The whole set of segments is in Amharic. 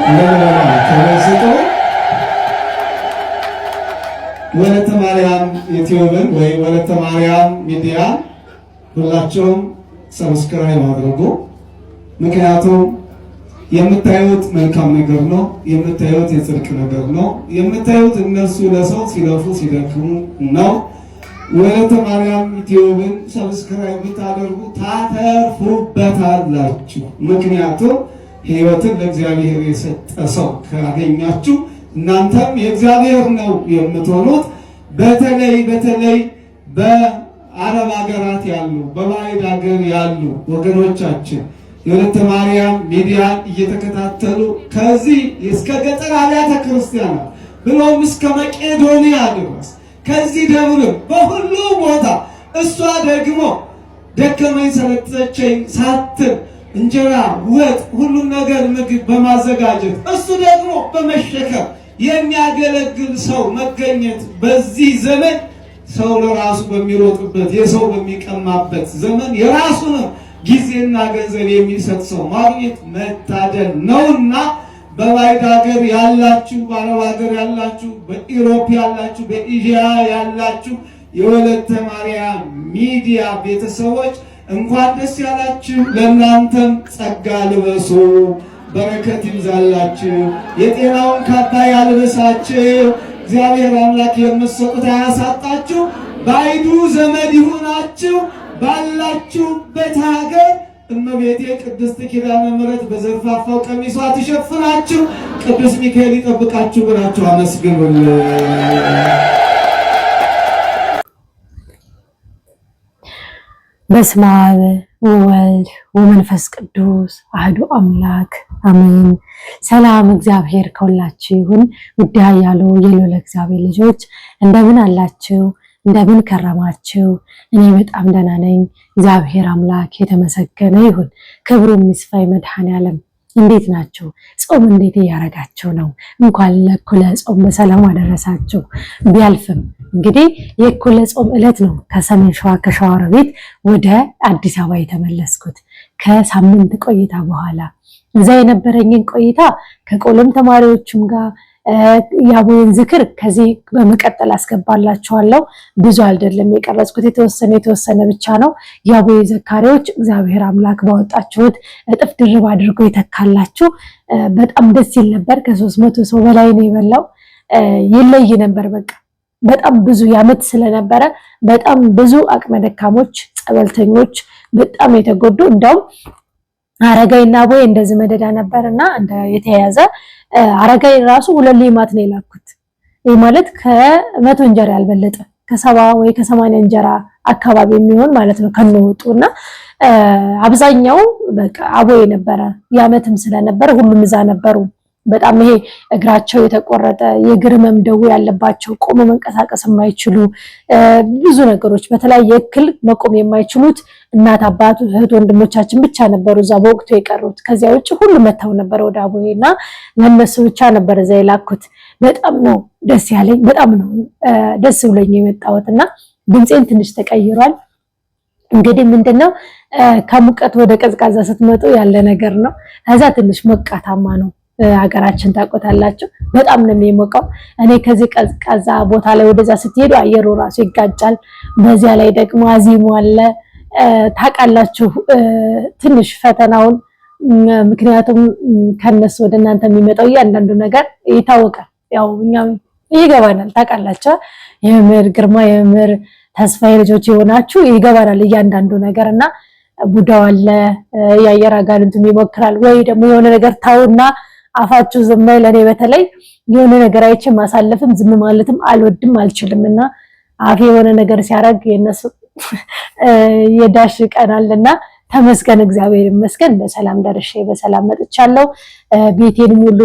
ተመስጦ ወለተ ማርያም ዩቲዩብን ወይ ወለተ ማርያም ሚዲያ ሁላችሁም ሰብስክራይብ አድርጉ። ምክንያቱም የምታዩት መልካም ነገር ነው፣ የምታዩት የጽድቅ ነገር ነው፣ የምታዩት እነሱ ለሰው ሲለፉ ሲደክሙ ነው። ወለተ ማርያም ዩቲዩብን ሰብስክራይብ ብታደርጉ ታተርፉበታላችሁ። ምክንያቱም ሕይወትን ለእግዚአብሔር የሰጠ ሰው ካገኛችሁ እናንተም የእግዚአብሔር ነው የምትሆኑት። በተለይ በአረብ ሀገራት ያሉ በባዕድ ሀገር ያሉ ወገኖቻችን የወለተ ማርያም ሚዲያን እየተከታተሉ ከዚህ እስከ ገጠር አብያተ ክርስቲያናት ብሎም እስከ መቄዶንያ ድረስ ከዚህ ደብርም በሁሉ ቦታ እሷ ደግሞ ደከመኝ ሰለቸኝ ሳትል እንጀራ ወጥ ሁሉም ነገር ምግብ በማዘጋጀት እሱ ደግሞ በመሸከም የሚያገለግል ሰው መገኘት በዚህ ዘመን ሰው ለራሱ በሚሮጥበት የሰው በሚቀማበት ዘመን የራሱን ጊዜና ገንዘብ የሚሰጥ ሰው ማግኘት መታደል ነውና በባዕድ ሀገር ያላችሁ፣ በአረብ ሀገር ያላችሁ፣ በኢሮፕ ያላችሁ፣ በኤዥያ ያላችሁ የወለተ ማርያም ሚዲያ ቤተሰቦች እንኳን ደስ ያላችሁ። ለእናንተም ጸጋ ልበሱ፣ በረከት ይብዛላችሁ፣ የጤናውን ካባ ያልበሳችሁ። እግዚአብሔር አምላክ የምትሰጡት አያሳጣችሁ። ባዕዱ ዘመድ ይሁናችሁ። ባላችሁበት ሀገር እመቤቴ ቅድስት ኪዳነ ምሕረት በዘርፋፋው ቀሚሷ ትሸፍናችሁ፣ ቅዱስ ሚካኤል ይጠብቃችሁ ብላችሁ አመስግኑልኝ። በስመ አብ ወወልድ ወመንፈስ ቅዱስ አሐዱ አምላክ አሜን። ሰላም እግዚአብሔር ከሁላችሁ ይሁን። ውድ ኃያሉ የልዑል እግዚአብሔር ልጆች እንደምን አላችሁ? እንደምን ከረማችሁ? እኔ በጣም ደህና ነኝ። እግዚአብሔር አምላክ የተመሰገነ ይሁን። ክብሩ ይስፋይ መድኃኔዓለም። እንዴት ናችሁ? ጾም እንዴት እያረጋችሁ ነው? እንኳን ለእኩለ ጾም በሰላም አደረሳችሁ። ቢያልፍም እንግዲህ የእኩለ ጾም ዕለት ነው ከሰሜን ሸዋ ከሸዋሮቢት ወደ አዲስ አበባ የተመለስኩት ከሳምንት ቆይታ በኋላ። እዛ የነበረኝን ቆይታ ከቆሎም ተማሪዎችም ጋር የአቡዬን ዝክር ከዚህ በመቀጠል አስገባላችኋለሁ። ብዙ አይደለም የቀረጽኩት፣ የተወሰነ ብቻ ነው። የአቡዬ ዘካሪዎች እግዚአብሔር አምላክ ባወጣችሁት እጥፍ ድርብ አድርጎ የተካላችሁ። በጣም ደስ ይል ነበር። ከ300 ሰው በላይ ነው የበላው። ይለይ ነበር። በቃ በጣም ብዙ ያመት ስለነበረ በጣም ብዙ አቅመ ደካሞች፣ ጸበልተኞች በጣም የተጎዱ እንደውም አረጋይና አቡዬ እንደዚህ መደዳ ነበርና እንደ የተያዘ አረጋይ ራሱ 2 ሌማት ነው የላኩት። ይሄ ማለት ከ100 እንጀራ ያልበለጠ ከ70 ወይ ከ80 እንጀራ አካባቢ የሚሆን ማለት ነው ከነወጡና አብዛኛው በቃ አቡዬ ነበረ። ያመትም ስለነበረ ሁሉም እዛ ነበሩ። በጣም ይሄ እግራቸው የተቆረጠ የእግር ህመም ደዌ ያለባቸው ቆሞ መንቀሳቀስ የማይችሉ ብዙ ነገሮች በተለያየ እክል መቆም የማይችሉት እናት አባቱ እህት ወንድሞቻችን ብቻ ነበሩ እዛ በወቅቱ የቀሩት። ከዚያ ውጭ ሁሉ መተው ነበር ወደ አቡዬና ለነሱ ብቻ ነበር እዛ የላኩት። በጣም ነው ደስ ያለኝ። በጣም ነው ደስ ብሎኝ የመጣሁትና ድምጼን ትንሽ ተቀይሯል። እንግዲህ ምንድነው ከሙቀት ወደ ቀዝቃዛ ስትመጡ ያለ ነገር ነው። ከዛ ትንሽ ሞቃታማ ነው ሀገራችን ታቆታላችሁ። በጣም ነው የሚሞቀው። እኔ ከዚህ ቀዝቃዛ ቦታ ላይ ወደዛ ስትሄዱ አየሩ ራሱ ይጋጫል። በዚያ ላይ ደግሞ አዚሙ አለ። ታውቃላችሁ ትንሽ ፈተናውን። ምክንያቱም ከነሱ ወደ እናንተ የሚመጣው እያንዳንዱ ነገር ይታወቃል። ያው እኛም ይገባናል። ታውቃላችሁ የመምህር ግርማ የመምህር ተስፋዬ ልጆች የሆናችሁ ይገባናል እያንዳንዱ ነገርና ቡዳው አለ። የአየር አጋንንቱም ይሞክራል ወይ ደግሞ የሆነ ነገር ታውና አፋችሁ ዝም ይል። እኔ በተለይ የሆነ ነገር አይቼ ማሳለፍም ዝም ማለትም አልወድም አልችልምና አፌ የሆነ ነገር ሲያረግ የነሱ የዳሽ ቀናልና ተመስገን እግዚአብሔር ይመስገን በሰላም ደርሼ በሰላም መጥቻለሁ። ቤቴን ሙሉ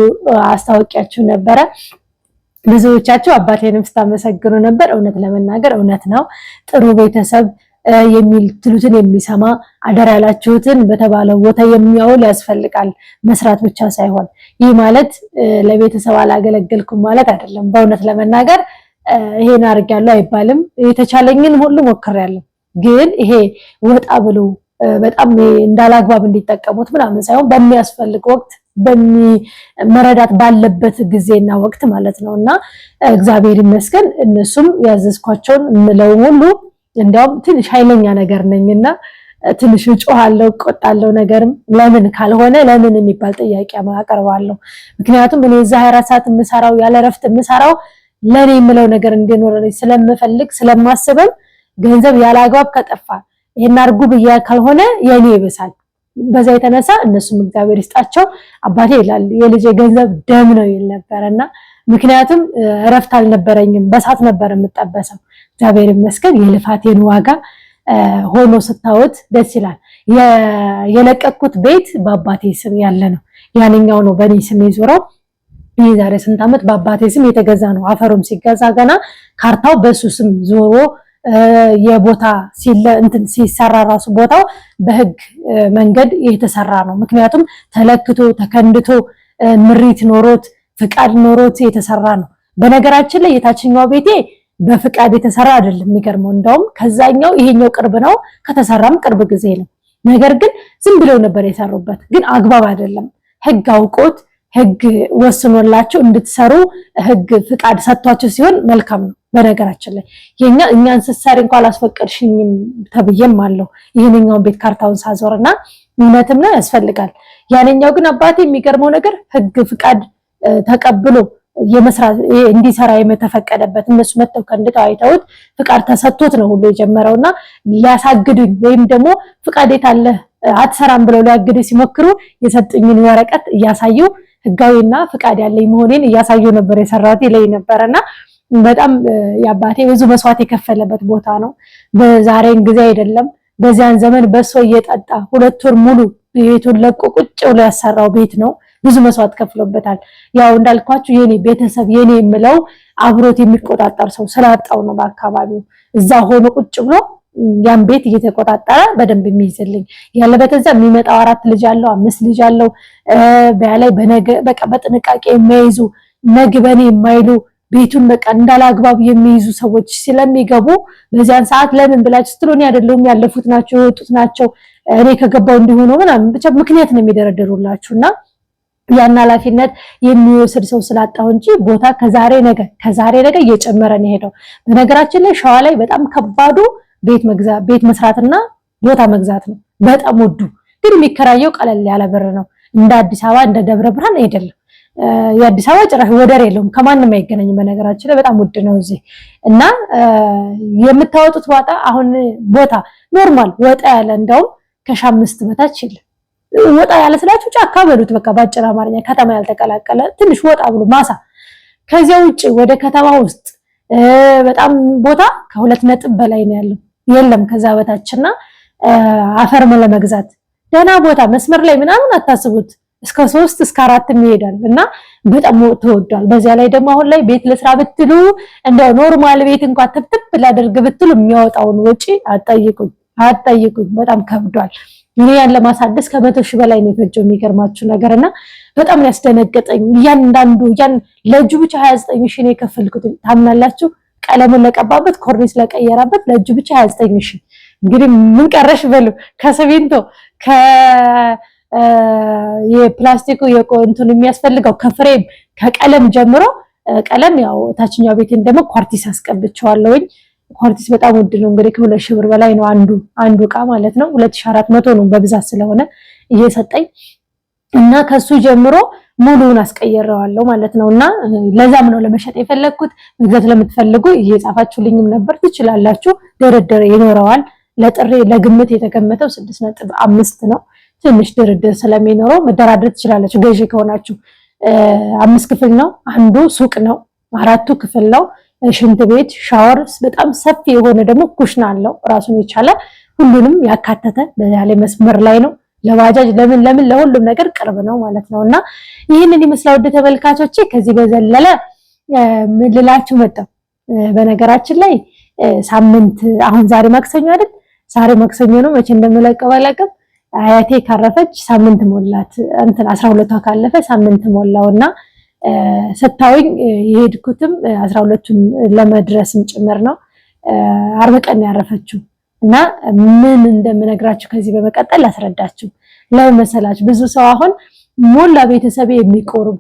አስታውቂያችሁ ነበረ። ብዙዎቻችሁ አባቴንም ስታመሰግኑ ነበር። እውነት ለመናገር እውነት ነው። ጥሩ ቤተሰብ የሚሉትን የሚሰማ አደራ ያላችሁትን በተባለው ቦታ የሚያውል ያስፈልጋል። መስራት ብቻ ሳይሆን ይህ ማለት ለቤተሰብ አላገለገልኩም ማለት አይደለም። በእውነት ለመናገር ይሄን አድርጋለሁ አይባልም። የተቻለኝን ሁሉ ሞክሬያለሁ። ግን ይሄ ወጣ ብሎ በጣም እንዳላግባብ እንዲጠቀሙት ምናምን ሳይሆን በሚያስፈልግ ወቅት በሚመረዳት ባለበት ጊዜና ወቅት ማለት ነውና እግዚአብሔር ይመስገን እነሱም ያዘዝኳቸውን ምለው ሁሉ እንዲያውም ትንሽ ኃይለኛ ነገር ነኝና ትንሽ ጮሃለሁ ቆጣለሁ ነገርም ለምን ካልሆነ ለምን የሚባል ጥያቄ አቀርባለሁ ምክንያቱም እኔ እዛ 24 ሰዓት ምሰራው ያለ ረፍት ምሰራው ለኔ ምለው ነገር እንዲኖርልኝ ስለምፈልግ ስለማስበም ገንዘብ ያላግባብ ከጠፋ ይሄን አርጉ ብያ ካልሆነ የኔ ይበሳል በዛ የተነሳ እነሱም እግዚአብሔር ይስጣቸው አባቴ ይላል የልጄ ገንዘብ ደም ነው ይል ነበርና ምክንያቱም ረፍት አልነበረኝም በሳት ነበር የምጠበሰው እግዚአብሔር ይመስገን የልፋቴን ዋጋ ሆኖ ስታውት ደስ ይላል የለቀኩት ቤት በአባቴ ስም ያለ ነው ያንኛው ነው በኔ ስም ይዞረው የዛሬ ስንት ዓመት በአባቴ ስም የተገዛ ነው አፈሩም ሲገዛ ገና ካርታው በሱ ስም ዞሮ የቦታ ሲሰራ ራሱ ቦታው በህግ መንገድ የተሰራ ነው ምክንያቱም ተለክቶ ተከንድቶ ምሪት ኖሮት ፍቃድ ኖሮት የተሰራ ነው በነገራችን ላይ የታችኛው ቤቴ በፍቃድ የተሰራ አይደለም የሚገርመው እንደውም ከዛኛው ይሄኛው ቅርብ ነው ከተሰራም ቅርብ ጊዜ ነው ነገር ግን ዝም ብለው ነበር የሰሩበት ግን አግባብ አይደለም ህግ አውቆት ህግ ወስኖላችሁ እንድትሰሩ ህግ ፍቃድ ሰጥቷችሁ ሲሆን መልካም ነው በነገራችን ላይ እኛን ስሳሪ እንኳን አላስፈቀድሽኝም ተብየም አለው ይሄንኛው ቤት ካርታውን ሳዞርና እውነትም ነው ያስፈልጋል ያንኛው ግን አባቴ የሚገርመው ነገር ህግ ፍቃድ ተቀብሎ የመስራት እንዲሰራ የተፈቀደበት እነሱ መተው ከንድተው አይተውት ፍቃድ ተሰጥቶት ነው ሁሉ የጀመረውና ሊያሳግዱኝ ወይም ደግሞ ፍቃድ የታለ አትሰራም ብለው ሊያግዱ ሲሞክሩ የሰጡኝን ወረቀት እያሳዩ ህጋዊና ፍቃድ ያለኝ መሆኔን እያሳዩ ነበር የሰራሁት ይለኝ ነበርና በጣም ያባቴ ብዙ መስዋዕት የከፈለበት ቦታ ነው በዛሬን ጊዜ አይደለም በዚያን ዘመን በሶ እየጠጣ 2 ወር ሙሉ ቤቱን ለቆ ቁጭ ብሎ ያሰራው ቤት ነው ብዙ መስዋዕት ከፍሎበታል ያው እንዳልኳችሁ የኔ ቤተሰብ የኔ የምለው አብሮት የሚቆጣጣር ሰው ስላጣው ነው በአካባቢው እዛ ሆኖ ቁጭ ብሎ ያን ቤት እየተቆጣጣረ በደንብ የሚይዝልኝ ያለበት እዛ የሚመጣው 4 ልጅ አለው 5 ልጅ አለው በላይ በነገ በቃ በጥንቃቄ የሚይዙ ነግበኔ የማይሉ ቤቱን በቃ እንዳላግባብ የሚይዙ ሰዎች ስለሚገቡ በዚያን ሰዓት ለምን ብላችሁ ስትሉኝ አይደለም ያለፉት ናቸው የወጡት ናቸው እኔ ከገባው እንዲሆነ ምናምን ብቻ ምክንያት ነው የሚደረደሩላችሁና ያን ኃላፊነት የሚወስድ ሰው ስላጣው እንጂ ቦታ ከዛሬ ነገ እየጨመረ ነው ሄደው በነገራችን ላይ ሸዋ ላይ በጣም ከባዱ ቤት መስራትና ቦታ መግዛት ነው በጣም ወዱ ግን የሚከራየው ቀለል ያለ ብር ነው እንደ አዲስ አበባ እንደ ደብረ ብርሃን አይደለም የአዲስ አበባ ጭራሽ ወደር የለውም ከማንም አይገናኝም በነገራችን ላይ በጣም ውድ ነው እዚህ እና የምታወጡት ዋጣ አሁን ቦታ ኖርማል ወጣ ያለ እንደው ከ5 በታች ይላል ወጣ ያለ ስላችሁ ጫካ በሉት በቃ ባጭር አማርኛ ከተማ ያልተቀላቀለ ትንሽ ወጣ ብሎ ማሳ ከዚያ ውጪ ወደ ከተማ ውስጥ በጣም ቦታ ከ2 ነጥብ በላይ ነው ያለው የለም ከዛ በታችና አፈር ለመግዛት ደና ቦታ መስመር ላይ ምናምን አታስቡት እስከ 3 እስከ 4 ይሄዳል እና በጣም ተወዷል በዚያ ላይ ደግሞ አሁን ላይ ቤት ለስራ ብትሉ እንደው ኖርማል ቤት እንኳን ተብትብ ላደርግ ብትሉ የሚያወጣውን ወጪ አጣይቁኝ በጣም ከብዷል እኔ ያን ለማሳደስ ከ100,000 በላይ ነው የፈጀው የሚገርማችሁ ነገርና በጣም ያስደነገጠኝ ያንዳንዱ ለጁ ብቻ 29,000 ነው የከፈልኩት ታምናላችሁ ቀለሙን ለቀባበት ኮርኒስ ለቀየራበት ለጁ ብቻ 29,000 እንግዲህ ምን ቀረሽ በሉ ከሰቤንቶ የፕላስቲኩ የቆንቱን የሚያስፈልገው ከፍሬም ከቀለም ጀምሮ ቀለም ያው ታችኛው ቤትን ደግሞ ኳርቲስ አስቀብቻለሁኝ ኳርቲስ በጣም ውድ ነው እንግዲህ ከ2,000 ብር በላይ ነው አንዱ ዕቃ ማለት ነው 2400 ነው በብዛት ስለሆነ እየሰጠኝ እና ከሱ ጀምሮ ሙሉውን አስቀየረዋለሁ ማለት ነውና ለዛም ነው ለመሸጥ የፈለኩት መግዛት ለምትፈልጉ እየጻፋችሁልኝም ነበር ትችላላችሁ ድርድር ይኖረዋል ለጥሬ ለግምት የተገመተው 6.5 ነው ትንሽ ድርድር ስለሚኖረው መደራደር ትችላላችሁ ገዢ ከሆናችሁ 5 ክፍል ነው አንዱ ሱቅ ነው 4ቱ ክፍል ነው ሽንት ቤት ሻወር በጣም ሰፊ የሆነ ደግሞ ኩሽና አለው ራሱን የቻለ ሁሉንም ያካተተ በያለ መስመር ላይ ነው ለባጃጅ ለምን ለሁሉም ነገር ቅርብ ነው ማለት ነውና ይሄንን ይመስላል ወደ ተመልካቾቼ ከዚህ በዘለለ ምን ልላችሁ መጣሁ በነገራችን ላይ ሳምንት አሁን ዛሬ ማክሰኞ አይደል ዛሬ ማክሰኞ ነው መቼ እንደምለቀው አላውቅም አያቴ ካረፈች ሳምንት ሞላት እንትን 12ቷ ካለፈ ሳምንት ሞላውና ሰታውኝ የሄድኩትም 12ቱን ለመድረስም ጭምር ነው 40 ቀን ያረፈችው እና ምን እንደምነግራችሁ ከዚህ በመቀጠል አስረዳችሁ ለምን መሰላችሁ ብዙ ሰው አሁን ሞላ ቤተሰብ የሚቆርብ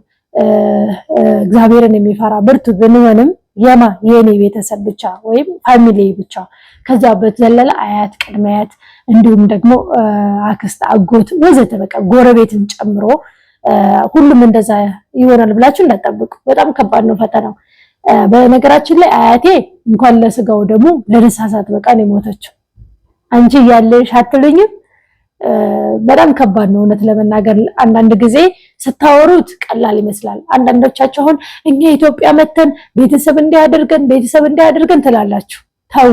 እግዚአብሔርን የሚፈራ ብርቱ ብንሆንም የኔ ቤተሰብ ብቻ ወይም ፋሚሊ ብቻ ከዛ በተዘለለ አያት ቅድመ አያት እንዲሁም ደግሞ አክስት አጎት ወዘተ በቃ ጎረቤትን ጨምሮ ሁሉም እንደዛ ይሆናል ብላችሁ እንዳትጠብቁ። በጣም ከባድ ነው ፈተናው። በነገራችን ላይ አያቴ እንኳን ለስጋው ደግሞ ለነሳሳት በቃ ነው የሞተችው። አንቺ ያለሽ አትሉኝም? በጣም ከባድ ነው እውነት ለመናገር። አንዳንድ ጊዜ ስታወሩት ቀላል ይመስላል። አንዳንዶቻችሁ አሁን እኛ ኢትዮጵያ መተን ቤተሰብ እንዲያደርገን ትላላችሁ። ተው፣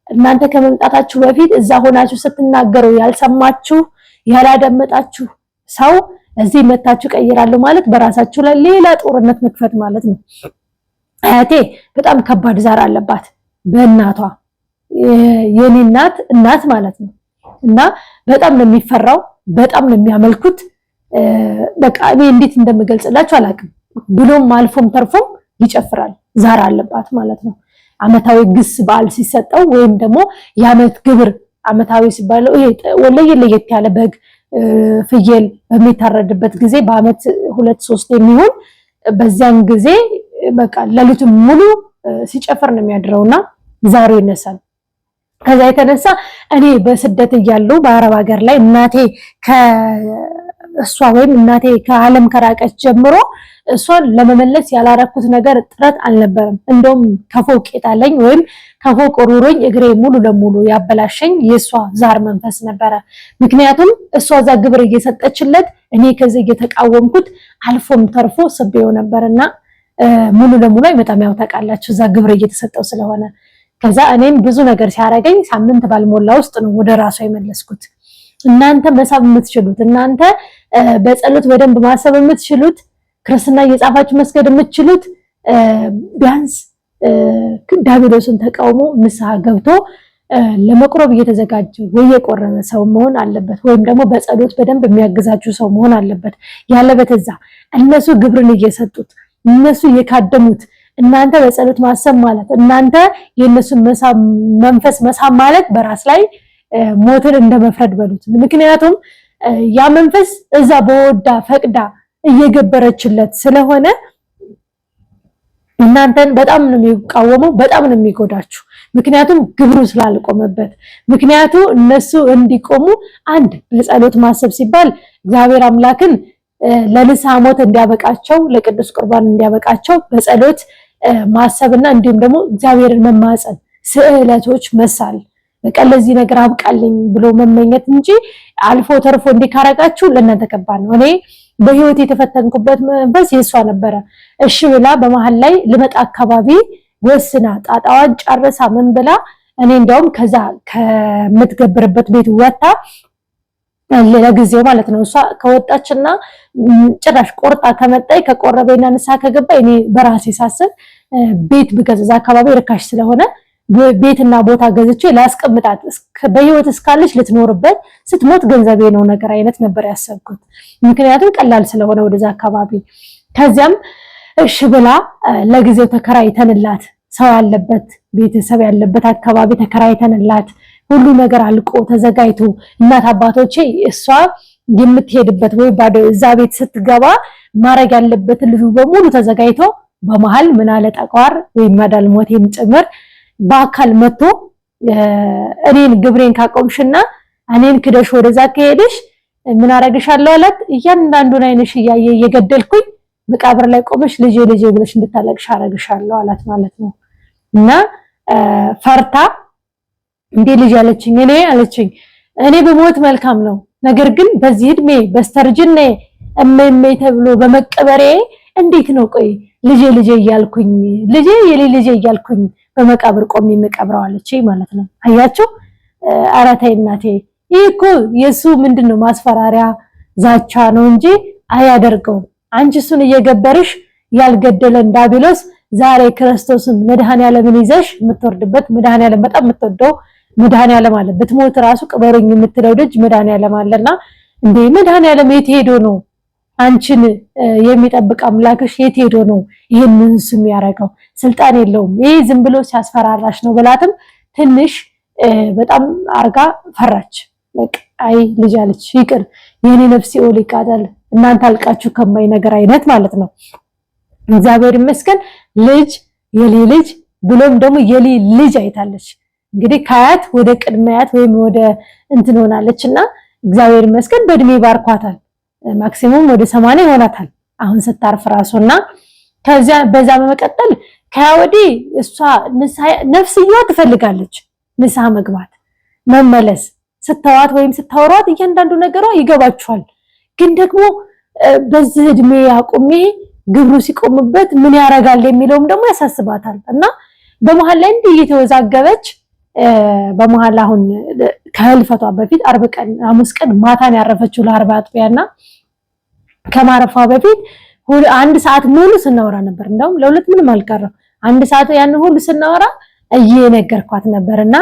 እናንተ ከመምጣታችሁ በፊት እዛ ሆናችሁ ስትናገሩ ያልሰማችሁ ያላደመጣችሁ ሰው እዚህ መታችሁ ቀይራለሁ ማለት በራሳችሁ ላይ ሌላ ጦርነት መክፈት ማለት ነው። አያቴ በጣም ከባድ ዛር አለባት በእናቷ የኔ እናት ማለት ነው። እና በጣም ነው የሚፈራው፣ በጣም ነው የሚያመልኩት። በቃ እኔ እንዴት እንደምገልጽላችሁ አላውቅም። ብሎም አልፎም ተርፎም ይጨፍራል። ዛር አለባት ማለት ነው። አመታዊ ግስ በዓል ሲሰጠው ወይም ደግሞ የአመት ግብር አመታዊ ሲባለው ይሄ ለየት ያለ በግ ፍየል በሚታረድበት ጊዜ በአመት 2-3 የሚሆን በዚያን ጊዜ በቃ ለሊቱን ሙሉ ሲጨፍር ነው የሚያድረውና ዛሬ ይነሳል። ከዛ የተነሳ እኔ በስደት እያለሁ በአረብ ሀገር ላይ እናቴ ከዓለም ከራቀች ጀምሮ እሷን ለመመለስ ያላረኩት ነገር ጥረት አልነበረም። እንደውም ከፎቅ የጣለኝ ወይም ከፎቅ ሩሮኝ እግሬ ሙሉ ለሙሉ ያበላሸኝ የሷ ዛር መንፈስ ነበረ። ምክንያቱም እሷ ዛ ግብር እየሰጠችለት እኔ ከዚህ እየተቃወምኩት አልፎም ተርፎ ስቤው ነበርና ሙሉ ለሙሉ በጣም ያው ታውቃላችሁ ዛ ግብር እየተሰጠው ስለሆነ ከዛ እኔም ብዙ ነገር ሲያረገኝ ሳምንት ባልሞላ ውስጥ ነው ወደ ራሷ የመለስኩት። እናንተ መሳብ የምትችሉት እናንተ በጸሎት በደንብ ማሰብ የምትችሉት ክርስትና እየጻፋችሁ መስገድ የምትችሉት ቢያንስ ዳቢሎስን ተቃውሞ ንስሐ ገብቶ ለመቁረብ እየተዘጋጀ ወይ የቆረበ ሰው መሆን አለበት፣ ወይም ደግሞ በጸሎት በደንብ የሚያግዛችሁ ሰው መሆን አለበት። ያለበተዛ እነሱ ግብርን እየሰጡት እነሱ እየካደሙት እናንተ በጸሎት ማሰብ ማለት እናንተ የነሱን መንፈስ መሳብ ማለት በራስ ላይ ሞትን እንደመፍረድ በሉት። ምክንያቱም ያ መንፈስ እዛ በወዳ ፈቅዳ እየገበረችለት ስለሆነ እናንተን በጣም ነው የሚቃወመው፣ በጣም ነው የሚጎዳችሁ። ምክንያቱም ግብሩ ስላልቆመበት። ምክንያቱ እነሱ እንዲቆሙ አንድ በጸሎት ማሰብ ሲባል እግዚአብሔር አምላክን ለንስሐ ሞት እንዲያበቃቸው ለቅዱስ ቁርባን እንዲያበቃቸው በጸሎት ማሰብና እንዲሁም ደግሞ እግዚአብሔርን መማፀን ስዕለቶች መሳል በቃ ለዚህ ነገር አብቃልኝ ብሎ መመኘት እንጂ አልፎ ተርፎ እንዲካረጋችሁ ለእናንተ ከባድ ነው። እኔ በህይወት የተፈተንኩበት መንፈስ የሷ ነበረ። እሺ ብላ በመሃል ላይ ልመጣ አካባቢ ወስና ጣጣዋን ጨርሳ ምን ብላ እኔ እንደውም ከዛ ከምትገብርበት ቤት ወጣ ለጊዜው ማለት ነው። እሷ ከወጣችና ጭራሽ ቆርጣ ከመጣይ ከቆረበና ንስሐ ከገባይ እኔ በራሴ ሳስብ ቤት ብገዛ አካባቢ ርካሽ ስለሆነ ቤትና ቦታ ገዝቼ ላስቀምጣት በህይወት እስካለች ልትኖርበት ስትሞት ገንዘቤ ነው ነገር አይነት ነበር ያሰብኩት። ምክንያቱም ቀላል ስለሆነ ወደዛ አካባቢ። ከዚያም እሺ ብላ ለጊዜው ተከራይተንላት ሰው ያለበት ቤተሰብ ያለበት አካባቢ ተከራይተንላት ሁሉ ነገር አልቆ ተዘጋጅቶ እናት አባቶቼ እሷ የምትሄድበት ወይ ባዶ እዛ ቤት ስትገባ ማረግ ያለበት ልጁ በሙሉ ተዘጋጅቶ በመሃል ምን አለ ጠቋር ወይ ማዳል ሞቴም ጭምር በአካል መጥቶ እኔን ግብሬን ካቆምሽና እኔን ክደሽ ወደዛ ከሄድሽ ምን አረግሻለሁ አላት። እያንዳንዱን አይንሽ እያየ እየገደልኩኝ መቃብር ላይ ቆመሽ ልጄ ብለሽ እንድታለቅሽ አረግሻለሁ አላት ማለት ነው። እና ፈርታ እንዴ ልጅ አለችኝ እኔ በሞት መልካም ነው፣ ነገር ግን በዚህ እድሜ በስተርጅና እመሜ ተብሎ በመቀበሬ እንዴት ነው ቆይ ልጄ እያልኩኝ እያልኩኝ በመቃብር ቆሜ መቀብረው አለችኝ ማለት ነው። አያችሁ አራታይ እናቴ ይሄ እኮ የሱ ምንድነው ማስፈራሪያ ዛቻ ነው እንጂ አያደርገውም። አንቺ እሱን እየገበርሽ ያልገደለን ዳቢሎስ ዛሬ ክርስቶስን መድኃኔዓለምን ይዘሽ የምትወርድበት መድኃኔዓለም በጣም የምትወደው መድኃኔዓለም አለ። ብትሞት ራሱ ቅበሩኝ የምትለው ልጅ መድኃኔዓለም አለና እንዴ መድኃኔዓለም የት ሄዶ ነው አንቺን የሚጠብቅ አምላክሽ የት ሄዶ ነው ይሄንን ስም ያረጋው? ስልጣን የለውም ይሄ ዝም ብሎ ሲያስፈራራሽ ነው ብላትም ትንሽ በጣም አርጋ ፈራች። በቃ አይ ልጅ አለች ይቅር የኔ ነፍስ ሲኦል ይቃጠል እናንተ አልቃችሁ ከማይ ነገር አይነት ማለት ነው። እግዚአብሔር ይመስገን ልጅ የሊ ልጅ ብሎም ደግሞ የሊ ልጅ አይታለች። እንግዲህ ከአያት ወደ ቅድመያት ወይም ወደ እንትን ሆናለችና እግዚአብሔር ይመስገን በእድሜ ባርኳታል። ማክሲሙም ወደ 80 ይሆናታል አሁን ስታርፍ ራሱና ከዚያ በዛ በመቀጠል ከያወዲ እሷ ነፍስየዋ ትፈልጋለች ንስሐ መግባት መመለስ። ስተዋት ወይም ስታወሯት እያንዳንዱ ነገሯ ይገባችኋል። ግን ደግሞ በዚህ እድሜ አቁሜ ግብሩ ሲቆምበት ምን ያረጋል የሚለውም ደግሞ ያሳስባታል እና በመሃል ላይ እንዲህ እየተወዛገበች በመሃል አሁን ከህልፈቷ በፊት አርብ ቀን ሐሙስ ቀን ማታን ያረፈችው ለአርባ አጥቢያና ከማረፏ በፊት አንድ ሰዓት ሙሉ ስናወራ ነበር። እንደውም ለሁለት ምንም አልቀረም። አንድ ሰዓት ያን ሁሉ ስናወራ እየነገርኳት ነበርና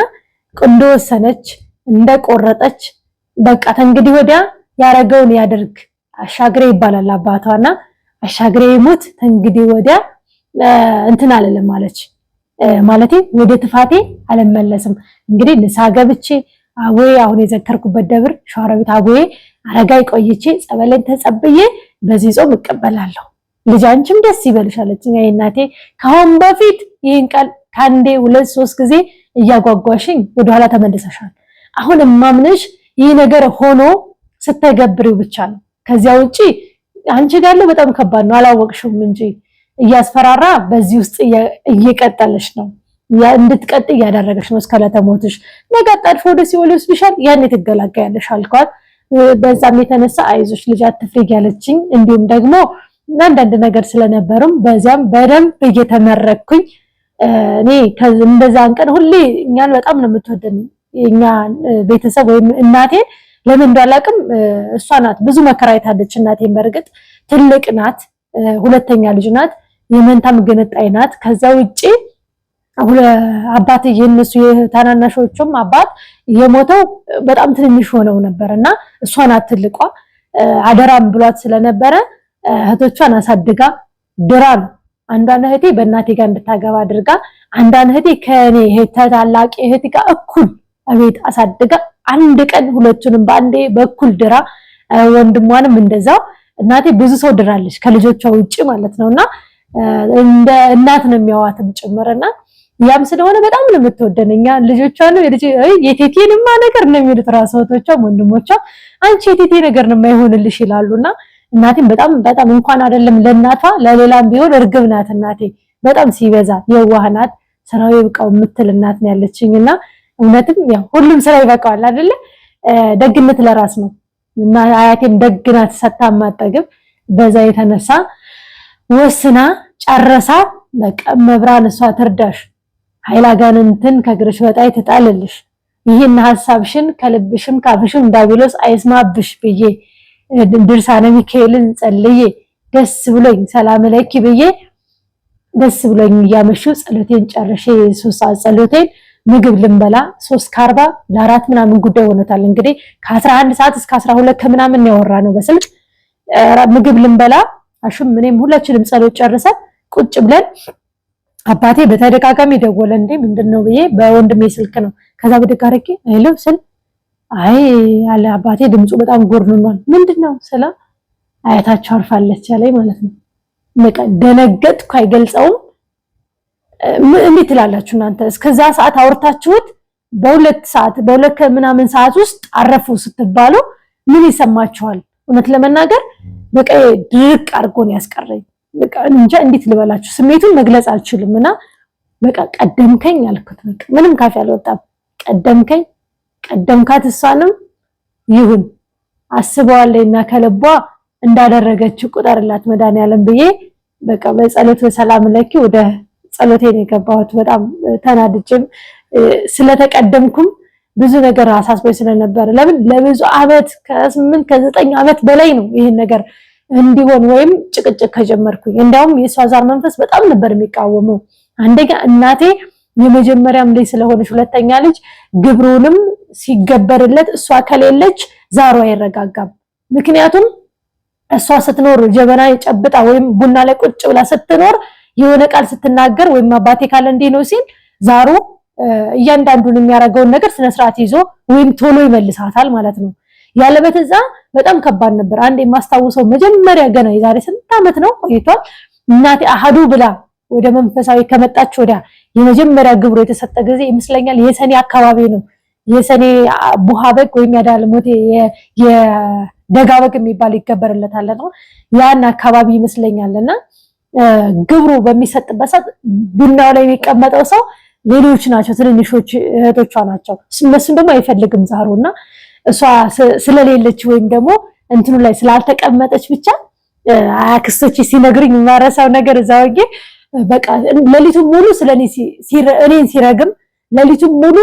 እንደወሰነች እንደቆረጠች በቃ ተንግዲህ ወዲያ ያረገውን ያድርግ አሻግሬ ይባላል አባቷና አሻግሬ ይሞት ተንግዲህ ወዲያ እንትን አለለም ማለች ማለቴ ወደ ትፋቴ አልመለስም። እንግዲህ ንስሐ ገብቼ አቦዬ አሁን የዘከርኩበት ደብር ሸዋሮቢት አቦዬ አረጋይ ቆይቼ ጸበለን ተጸብዬ በዚህ ጾም እቀበላለሁ። ልጅ አንቺም ደስ ይበልሽ አለችኝ። አይ እናቴ ካሁን በፊት ይሄን ቃል ካንዴ 2-3 ጊዜ እያጓጓሽኝ ወደኋላ ተመልሰሻል። አሁን ማምነሽ ይሄ ነገር ሆኖ ስተገብሪው ብቻ ነው። ከዚያ ውጪ አንቺ ጋር በጣም ከባድ ነው አላወቅሽውም እንጂ እያስፈራራ በዚህ ውስጥ እየቀጠለሽ ነው እንድትቀጥ እያደረገሽ ነው እስከለተሞትሽ መቀጠል ወደ ሲኦል ይወስድሻል ያኔ ትገላጋያለሽ አልኳት። በዛም የተነሳ አይዞሽ ልጅ አትፍሪ ያለችኝ እንዲሁም ደግሞ አንዳንድ ነገር ስለነበርም በዛም በደንብ እየተመረኩኝ እኔ እንደዛን ቀን ሁሌ እኛን በጣም ነው የምትወደን የኛ ቤተሰብ ወይም እናቴ ለምን እንዳላቅም እሷ ናት ብዙ መከራ አይታለች። እናቴን በርግጥ ትልቅ ናት፣ ሁለተኛ ልጅ ናት፣ የመንታ ምግንጣይ ናት። ከዛ ውጪ አባቴ የነሱ የታናናሾቹም አባት የሞተው በጣም ትንሽ ሆነው ነበርና እሷ ናት ትልቋ አደራም ብሏት ስለነበረ እህቶቿን አሳድጋ ድራን አንዷን እህቴ በእናቴ ጋር እንድታገባ አድርጋ አንዷን እህቴ ከኔ ታላቅ እህቴ ጋር እኩል አቤት አሳድጋ አንድ ቀን ሁለቱንም በአንዴ በኩል ድራ ወንድሟንም እንደዛው እናቴ ብዙ ሰው ድራለች ከልጆቿ ውጪ ማለት ነውና እንደ እናት ነው የሚያዋትም ጭምርና ያም ስለሆነ በጣም ነው የምትወደንኛ ልጆቿ ነው የቴቴንማ ነገር ነው የሚሉት ራስዎቶቿ ወንድሞቿ አንቺ የቴቴ ነገር ነው የማይሆንልሽ ይላሉና እናቴም በጣም እንኳን አይደለም ለእናቷ ለሌላም ቢሆን እርግብ ናት እናቴ በጣም ሲበዛ የዋህ ናት። ስራው ይብቃው የምትል እናት ነው ያለችኝና እውነትም ያው ሁሉም ስራ ይበቃዋል አይደለ ደግነት ለራስ ነው እና አያቴም ደግናት ሰታማጠግብ በዛ የተነሳ ወስና ጨረሳ በቃ መብራን እሷ ትርዳሽ ኃይላጋንንትን ከግርሽ በጣይ ትጣልልሽ ይሄን ሐሳብሽን ከልብሽም ካፍሽም ዳቢሎስ አይስማብሽ ብዬ ድርሳነ ሚካኤልን ጸልዬ ደስ ብሎኝ ሰላም ለኪ ብዬ ደስ ብሎኝ ያመሽው ጸሎቴን ጨርሼ 3 ሰዓት ጸሎቴን ምግብ ልንበላ 3:40 ለ4 ምናምን ጉዳይ ሆነታል። እንግዲህ ከ11 ሰዓት እስከ 12 ከምናምን ያወራ ነው በስልክ ምግብ ልንበላ አሹም እኔም ሁላችንም ጸሎት ጨርሰን ቁጭ ብለን አባቴ በተደጋጋሚ ደወለ። እንዴ ምንድነው ብዬ በወንድሜ ስልክ ነው ከዛ በደጋረቄ አይለው ስል አይ አለ አባቴ ድምፁ በጣም ጎርንኗል። ምንድነው ስለ አያታቸው አርፋለች ያለኝ ማለት ነው። በቃ ደነገጥኩ አይገልጸውም። እንዴት ትላላችሁ እናንተ እስከዛ ሰዓት አውርታችሁት በሁለት ሰዓት በሁለት ምናምን ሰዓት ውስጥ አረፉ ስትባሉ ምን ይሰማችኋል? እውነት ለመናገር በቃ ድርቅ አርጎን ያስቀረኝ በቃ እንጃ እንዴት ልበላችሁ ስሜቱን መግለጽ አልችልምና በቃ ቀደምከኝ አልኩት። በቃ ምንም ካፍ ያልወጣም ቀደምከኝ ቀደምካት እሷንም ይሁን አስበዋለኝና ከልቧ እንዳደረገችው ቁጠርላት መድኃኒዓለም ብዬ በቃ በጸሎት በሰላም ለኪ ወደ ጸሎቴን የገባሁት በጣም ተናድጄም ስለተቀደምኩም ብዙ ነገር አሳስቦኝ ስለነበር ለምን ለብዙ አመት ከ8 ከ9 አመት በላይ ነው ይሄን ነገር እንዲሆን ወይም ጭቅጭቅ ከጀመርኩኝ እንደውም የሷዛር መንፈስ በጣም ነበር የሚቃወመው። አንደኛ እናቴ የመጀመሪያም ልጅ ስለሆነች ሁለተኛ ልጅ ግብሩንም ሲገበርለት እሷ ከሌለች ዛሩ አይረጋጋም። ምክንያቱም እሷ ስትኖር ጀበና ጨብጣ ወይም ቡና ላይ ቁጭ ብላ ስትኖር የሆነ ቃል ስትናገር ወይም አባቴ ካለ እንዴ ነው ሲል ዛሩ እያንዳንዱን የሚያረጋውን ነገር ስነ ስርዓት ይዞ ወይም ቶሎ ይመልሳታል ማለት ነው። ያለበተዛ በጣም ከባድ ነበር። አንድ የማስታውሰው መጀመሪያ ገና የዛሬ ስንት ዓመት ነው ቆይቷል። እናቴ አሃዱ ብላ ወደ መንፈሳዊ ከመጣች ወዲያ የመጀመሪያ ግብሩ የተሰጠ ጊዜ ይመስለኛል የሰኔ አካባቢ ነው። የሰኔ ቡሃበግ ወይም ያዳልሞቴ የደጋበግ የሚባል ይከበርለታል ነው ያን አካባቢ ይመስለኛልና ግብሩ በሚሰጥበት ሰዓት ቡናው ላይ የሚቀመጠው ሰው ሌሎች ናቸው፣ ትንንሾች እህቶቿ ናቸው። እነሱን ደግሞ አይፈልግም ዛሩና እሷ ስለሌለች ወይም ደግሞ እንትኑ ላይ ስላልተቀመጠች ብቻ አክስቶች ሲነግሩኝ ማረሳው ነገር እዛውዬ በቃ ለሊቱን ሙሉ ስለኔ እኔን ሲረግም ለሊቱን ሙሉ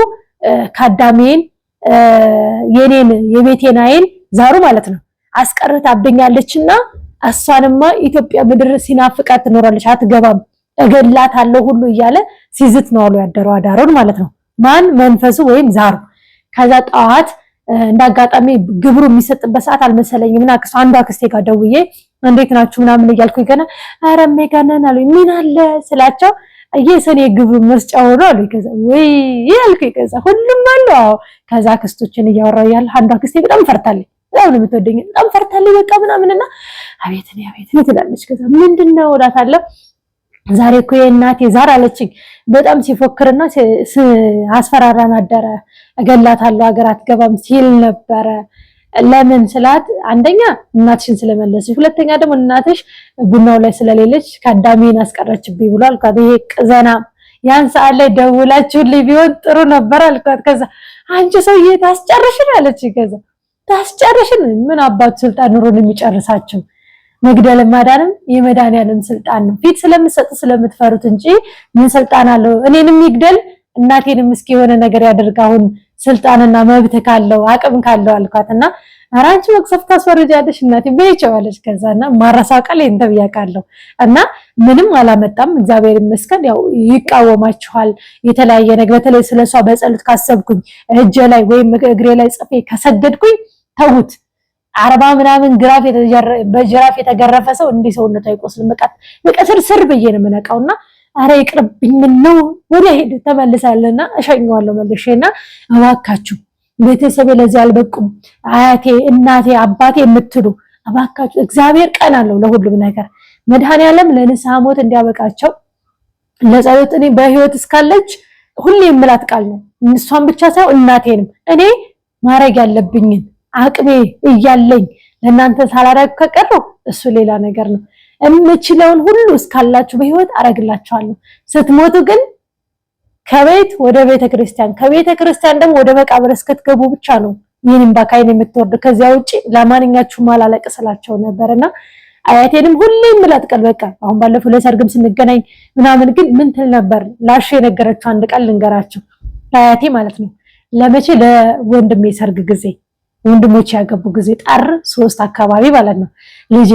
ካዳሜን የኔን የቤቴን አይን ዛሩ ማለት ነው አስቀርታብኛለችና እሷንማ ኢትዮጵያ ምድር ሲናፍቃት ትኖራለች፣ አትገባም፣ እገላታለሁ ሁሉ እያለ ሲዝት ነው አሉ ያደረው አዳሮን ማለት ነው። ማን መንፈሱ ወይም ዛሩ። ከዛ ጠዋት እንዳጋጣሚ ግብሩ የሚሰጥበት ሰዓት አልመሰለኝም እና አንዷ አክስቴ ጋር ደውዬ እንዴት ናችሁ ምናምን እያልኩኝ ገና ኧረ እሜጋነን አሉኝ። ምን አለ ስላቸው የሰኔ ግብሩ መስጫ ሆኖ አሉ። ከዛ ወይ ያልኩኝ ከዛ ሁሉም አሉ። ከዛ አክስቶችን እያወራሁ ያለ አንዷ አክስቴ በጣም ፈርታለች፣ በጣም ነው የምትወደኝ፣ በጣም ፈርታለች በቃ ምናምንና አቤት ነው ትላለች። ከዛ ምንድነው እላታለሁ። ዛሬ እኮ የእናቴ ዛር አለችኝ በጣም ሲፎክርና አስፈራራን አደረ። እገላታለሁ ሀገር አትገባም ሲል ነበረ። ለምን ስላት አንደኛ እናትሽን ስለመለስሽ፣ ሁለተኛ ደግሞ እናትሽ ቡናው ላይ ስለሌለች ካዳሜን አስቀረችብኝ ብሏል። ይሄ ቅዘና ያን ሰዓት ላይ ደውላችሁልኝ ቢሆን ጥሩ ነበር አልኳት። ከዛ አንቺ ሰውዬ ታስጨርሽን አለች። ከዛ ታስጨርሽን ምን አባቱ ስልጣን ኑሮን የሚጨርሳችሁ መግደል ማዳንም የመዳንያንም ስልጣን ነው። ፊት ስለምትሰጡ ስለምትፈሩት እንጂ ምን ስልጣን አለው? እኔንም ይግደል እናቴንም እስኪ የሆነ ነገር ያደርግ አሁን ስልጣንና መብት ካለው አቅም ካለው አልኳትና አራንቺ መቅሰፍ ታስወርጃለሽ እናቴ በይቻለሽ። ከዛና ማራሳው ቃል እንተብያቃለሁ እና ምንም አላመጣም እግዚአብሔር ይመስገን። ያው ይቃወማችኋል የተለያየ ነገር በተለይ ስለሷ በጸሎት ካሰብኩኝ እጄ ላይ ወይም እግሬ ላይ ጽፌ ከሰደድኩኝ ተውት 40 ምናምን በጅራፍ የተገረፈ ሰው እንዲህ ሰውነቱ አይቆስልም። በቃ ስር ብዬ ነው የምነቃውና አረ ይቅርብኝ ምን ነው ወደ ሄድ ተመልሳለና እሸኘዋለሁ መልሼና እባካችሁ ቤተሰብ ለዚህ አልበቁም አያቴ እናቴ አባቴ የምትሉ እባካችሁ እግዚአብሔር ቀን አለው ለሁሉም ነገር መድኃኔዓለም ለንስሐ ሞት እንዲያበቃቸው ለጸሎት እኔ በህይወት እስካለች ሁሌ የምላት ቃል ነው። እሷን ብቻ ሳይሆን እናቴንም እኔ ማረግ ያለብኝን አቅሜ እያለኝ ለእናንተ ሳላረግ ከቀረው እሱ ሌላ ነገር ነው። እምችለውን ሁሉ እስካላችሁ በህይወት አረግላችኋለሁ። ስትሞቱ ግን ከቤት ወደ ቤተክርስቲያን ከቤተክርስቲያን ደግሞ ወደ መቃብር እስከትገቡ ብቻ ነው ይሄንን ባካይን የምትወርዱ። ከዚያ ውጪ ለማንኛችሁ ማላለቀስላቸው ነበርና አያቴንም ሁሌ ምላጥቀል በቃ አሁን ባለፈው ለሰርግም ስንገናኝ ምናምን ግን ምን ትል ነበር ላሽ የነገረችው አንድ ቃል ልንገራችሁ። አያቴ ማለት ነው ለመቼ ለወንድሜ ሰርግ ጊዜ ወንድሞች ያገቡ ጊዜ ጥር 3 አካባቢ ማለት ነው ልጄ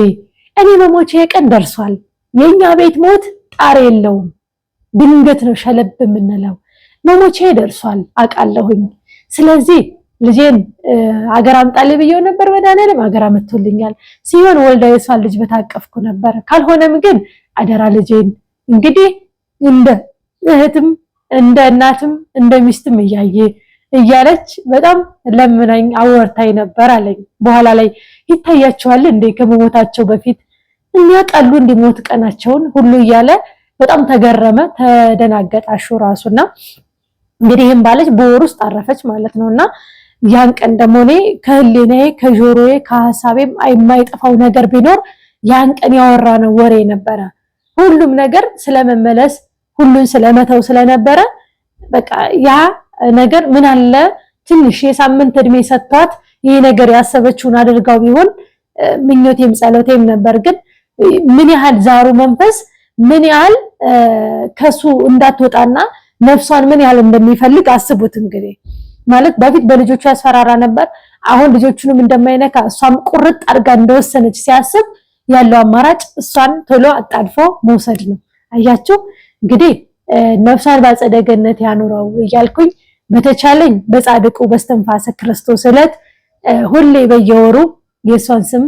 እኔ መሞቼ ቀን ደርሷል። የኛ ቤት ሞት ጣር የለውም ድንገት ነው ሸለብ የምንለው መሞቼ ደርሷል አቃለሁኝ። ስለዚህ ልጄን አገር አምጣልኝ ብየው ነበር መድኃኔዓለም አገር አመጥቶልኛል። ሲሆን ወልዳ የሷን ልጅ በታቀፍኩ ነበር። ካልሆነም ግን አደራ ልጄን እንግዲህ እንደ እህትም እንደ እናትም እንደ ሚስትም እያለች በጣም ለምናኝ አወርታኝ ነበር አለኝ። በኋላ ላይ ይታያቸዋል እንደ ከመሞታቸው በፊት የሚያቀሉ እንዲሞት ቀናቸውን ሁሉ እያለ በጣም ተገረመ ተደናገጠ አሹ ራሱና እንግዲህ ይሄን ባለች በወር ውስጥ አረፈች ማለት ነውና ያን ቀን ደግሞ እኔ ከህሊናዬ ከጆሮዬ ከሐሳቤም የማይጠፋው ነገር ቢኖር ያን ቀን ያወራነው ወሬ ነበረ። ሁሉም ነገር ስለመመለስ ሁሉን ስለመተው ስለነበረ በቃ ያ ነገር ምን አለ ትንሽ የሳምንት እድሜ ሰጥቷት ይሄ ነገር ያሰበችውን አድርጋው ቢሆን ምኞቴም ጸሎቴም ነበር። ግን ምን ያህል ዛሩ መንፈስ ምን ያህል ከሱ እንዳትወጣና ነፍሷን ምን ያህል እንደሚፈልግ አስቡት። እንግዲህ ማለት በፊት በልጆቹ ያስፈራራ ነበር። አሁን ልጆቹንም እንደማይነካ እሷም ቁርጥ አድርጋ እንደወሰነች ሲያስብ ያለው አማራጭ እሷን ቶሎ አጣድፎ መውሰድ ነው። አያችሁ እንግዲህ ነፍሷን ባጸደ ገነት ያኑረው እያልኩኝ በተቻለኝ በጻድቁ በስተንፋሰ ክርስቶስ ዕለት ሁሌ በየወሩ የሷን ስም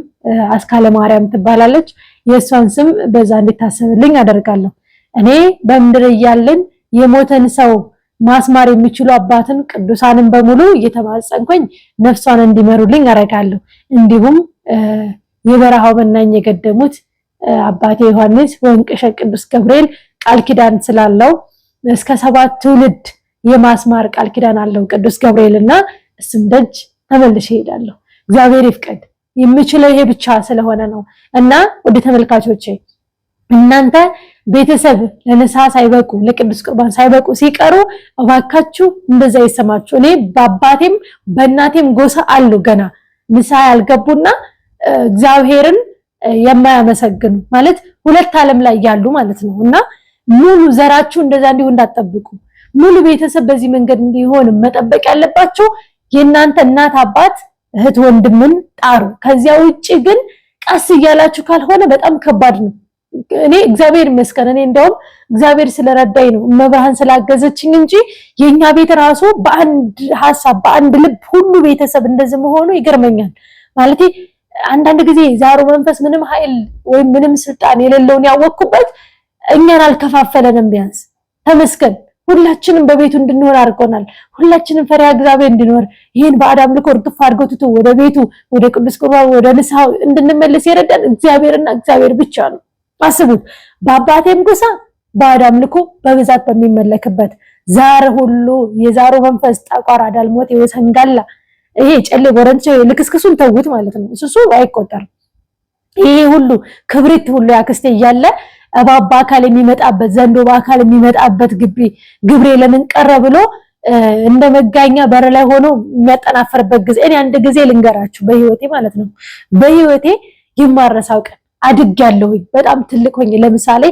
አስካለ ማርያም ትባላለች የሷን ስም በዛ እንድታሰብልኝ አደርጋለሁ። እኔ በምድር እያለን የሞተን ሰው ማስማር የሚችሉ አባትን ቅዱሳንን በሙሉ እየተማጸንኩኝ ነፍሷን እንዲመሩልኝ አረጋለሁ። እንዲሁም የበረሃው መናኝ የገደሙት አባቴ ዮሐንስ ወንቅሸ ቅዱስ ገብርኤል ቃል ኪዳን ስላለው እስከ 7 ትውልድ የማስማር ቃል ኪዳን አለው ቅዱስ ገብርኤልና እሱም ደጅ ተመልሼ እሄዳለሁ። እግዚአብሔር ይፍቀድ። የምችለው ይሄ ብቻ ስለሆነ ነው እና ወደ ተመልካቾቼ እናንተ ቤተሰብ ለንስሐ ሳይበቁ ለቅዱስ ቁርባን ሳይበቁ ሲቀሩ እባካችሁ እንደዛ ይሰማችሁ። እኔ በአባቴም በእናቴም ጎሳ አሉ ገና ንስሐ ያልገቡና እግዚአብሔርን የማያመሰግኑ ማለት ሁለት ዓለም ላይ ያሉ ማለት ነው እና ሙሉ ዘራችሁ እንደዛ እንዲሁ እንዳትጠብቁ። ሙሉ ቤተሰብ በዚህ መንገድ እንዲሆን መጠበቅ ያለባችሁ የእናንተ እናት አባት እህት ወንድምን ጣሩ። ከዚያ ውጪ ግን ቀስ እያላችሁ ካልሆነ በጣም ከባድ ነው። እኔ እግዚአብሔር ይመስገን እኔ እንደውም እግዚአብሔር ስለረዳኝ ነው መብርሃን ስላገዘችኝ እንጂ የኛ ቤት ራሱ በአንድ ሐሳብ በአንድ ልብ ሁሉ ቤተሰብ እንደዚህ መሆኑ ይገርመኛል። ማለት አንዳንድ ጊዜ ዛሩ መንፈስ ምንም ኃይል ወይም ምንም ስልጣን የሌለውን ያወቅኩበት እኛን አልከፋፈለንም። ቢያንስ ተመስገን ሁላችንም በቤቱ እንድንሆን አድርጎናል። ሁላችንም ፈሪሃ እግዚአብሔር እንድንኖር ይሄን ባዕድ አምልኮ እርግፍ አድርጎ ትቶ ወደ ቤቱ ወደ ቅዱስ ቁርባን ወደ ንስሐው እንድንመለስ የረዳን እግዚአብሔርና እግዚአብሔር ብቻ ነው። አስቡት በአባቴም ጎሳ ባዕድ አምልኮ በብዛት በሚመለክበት ዛር ሁሉ የዛሩ መንፈስ ጠቋራ ዳልሞት የወሰንጋላ ይሄ ጨሌ ወረንቸ ልክስክሱን ተውት ማለት ነው። እሱ አይቆጠርም። ይሄ ሁሉ ክብሪት ሁሉ ያክስቴ እያለ እባብ በአካል የሚመጣበት ዘንዶ በአካል የሚመጣበት ግብሬ ለምን ቀረ ብሎ እንደ መጋኛ በር ላይ ሆኖ የሚያጠናፈርበት ጊዜ እኔ አንድ ጊዜ ልንገራችሁ በህይወቴ ማለት ነው በህይወቴ የማረሳው ቀን አድጌያለሁ። በጣም ትልቅ ሆኜ ለምሳሌ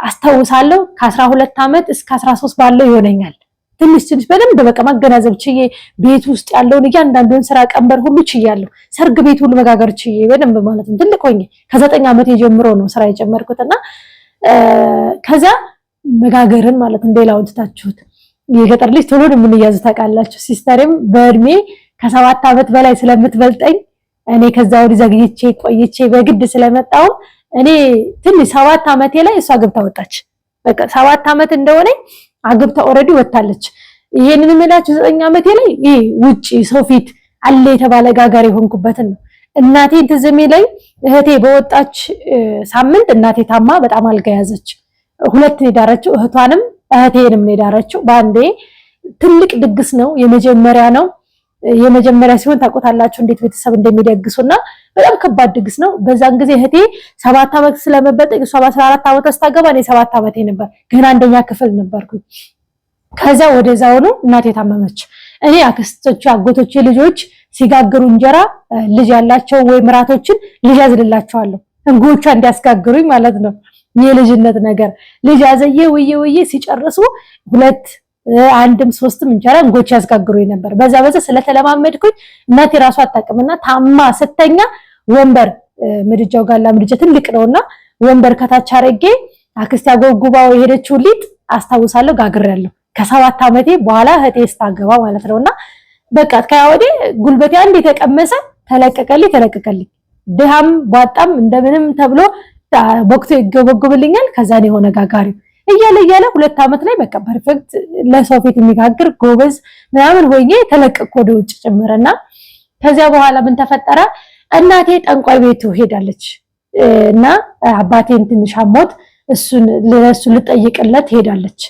አስታውሳለሁ ከ12 ዓመት እስከ 13 ባለው ይሆነኛል ትንሽ በደንብ በቃ ማገናዘብ ችዬ ቤት ውስጥ ያለውን እያንዳንዱን ስራ ቀንበር ሁሉ ችያለሁ። ሰርግ ቤት ሁሉ መጋገር ችዬ በደንብ ማለት ነው ትልቅ ሆኜ ከ9 ዓመት ጀምሮ ነው ስራ የጀመርኩትና ከዛ መጋገርን ማለት እንደሌላው ትታችሁት የገጠር ልጅ ቶሎ ነው የምንያዝ ታውቃላችሁ። ሲስተርም በእድሜ ከ7 ዓመት በላይ ስለምትበልጠኝ እኔ ከዛ ወዲህ ዘግይቼ ቆይቼ በግድ ስለመጣው እኔ ትንሽ 7 ዓመቴ ላይ እሷ ግብታ ወጣች። በቃ 7 ዓመት እንደሆነ አግብታ ኦሬዲ ወጣለች። ይሄንን የምላችሁ 9 ዓመቴ ላይ ይሄ ውጪ ሰው ፊት አለ የተባለ ጋጋሪ ሆንኩበትን ነው። እናቴ ትዝሜ ላይ እህቴ በወጣች ሳምንት እናቴ ታማ በጣም አልጋ ያዘች። ሁለት ዳረችው እህቷንም እህቴንም ዳረችው በአንዴ። ትልቅ ድግስ ነው የመጀመሪያ ነው። የመጀመሪያ ሲሆን ታውቁታላችሁ እንዴት ቤተሰብ እንደሚደግሱና በጣም ከባድ ድግስ ነው። በዛን ጊዜ እህቴ 7 ዓመት ስለመበጠኝ እሷ በ14 ዓመት አስታገባ እኔ 7 ዓመቴ ነበር ገና አንደኛ ክፍል ነበርኩኝ። ከዛ ወደዛው ነው እናቴ ታመመች። እኔ አክስቶቼ አጎቶቼ ልጆች ሲጋግሩ እንጀራ ልጅ ያላቸው ወይ ምራቶችን ልጅ ያዝልላቸዋለሁ እንጎቿ እንዲያስጋግሩኝ ማለት ነው። የልጅነት ነገር ልጅ ያዘየ ወየ ሲጨርሱ 2 አንድም 3ም እንጀራ እንጎች ያስጋግሩኝ ነበር። በዛ ስለተለማመድኩኝ እናቴ ራሷ አጣቀምና ታማ ስተኛ ወንበር ምድጃው ጋላ ምድጃ ትልቅ ነውና ወንበር ከታች አረጌ አክስታ ጎጉባው የሄደችው ሊጥ አስታውሳለሁ ጋግሬያለሁ። ከ7 ዓመቴ በኋላ እህቴ ስታገባ ማለት ነውና በቃ ከያወዴ ጉልበቴ አንድ የተቀመሰ ተለቀቀልኝ። ድሃም ቧጣም እንደምንም ተብሎ ቦክቶ ይገበግብልኛል። ከዛ ነው የሆነ ጋጋሪ እያለ 2 ዓመት ላይ በቃ ፐርፌክት ለሰው ፊት የሚጋግር ጎበዝ ምናምን ሆኜ ተለቀቅኩ ወደ ውጭ ጭምርና ከዚያ በኋላ ምን ተፈጠረ? እናቴ ጠንቋይ ቤቱ ሄዳለች እና አባቴን ትንሽ አሞት እሱን ልጠይቅለት ሄዳለች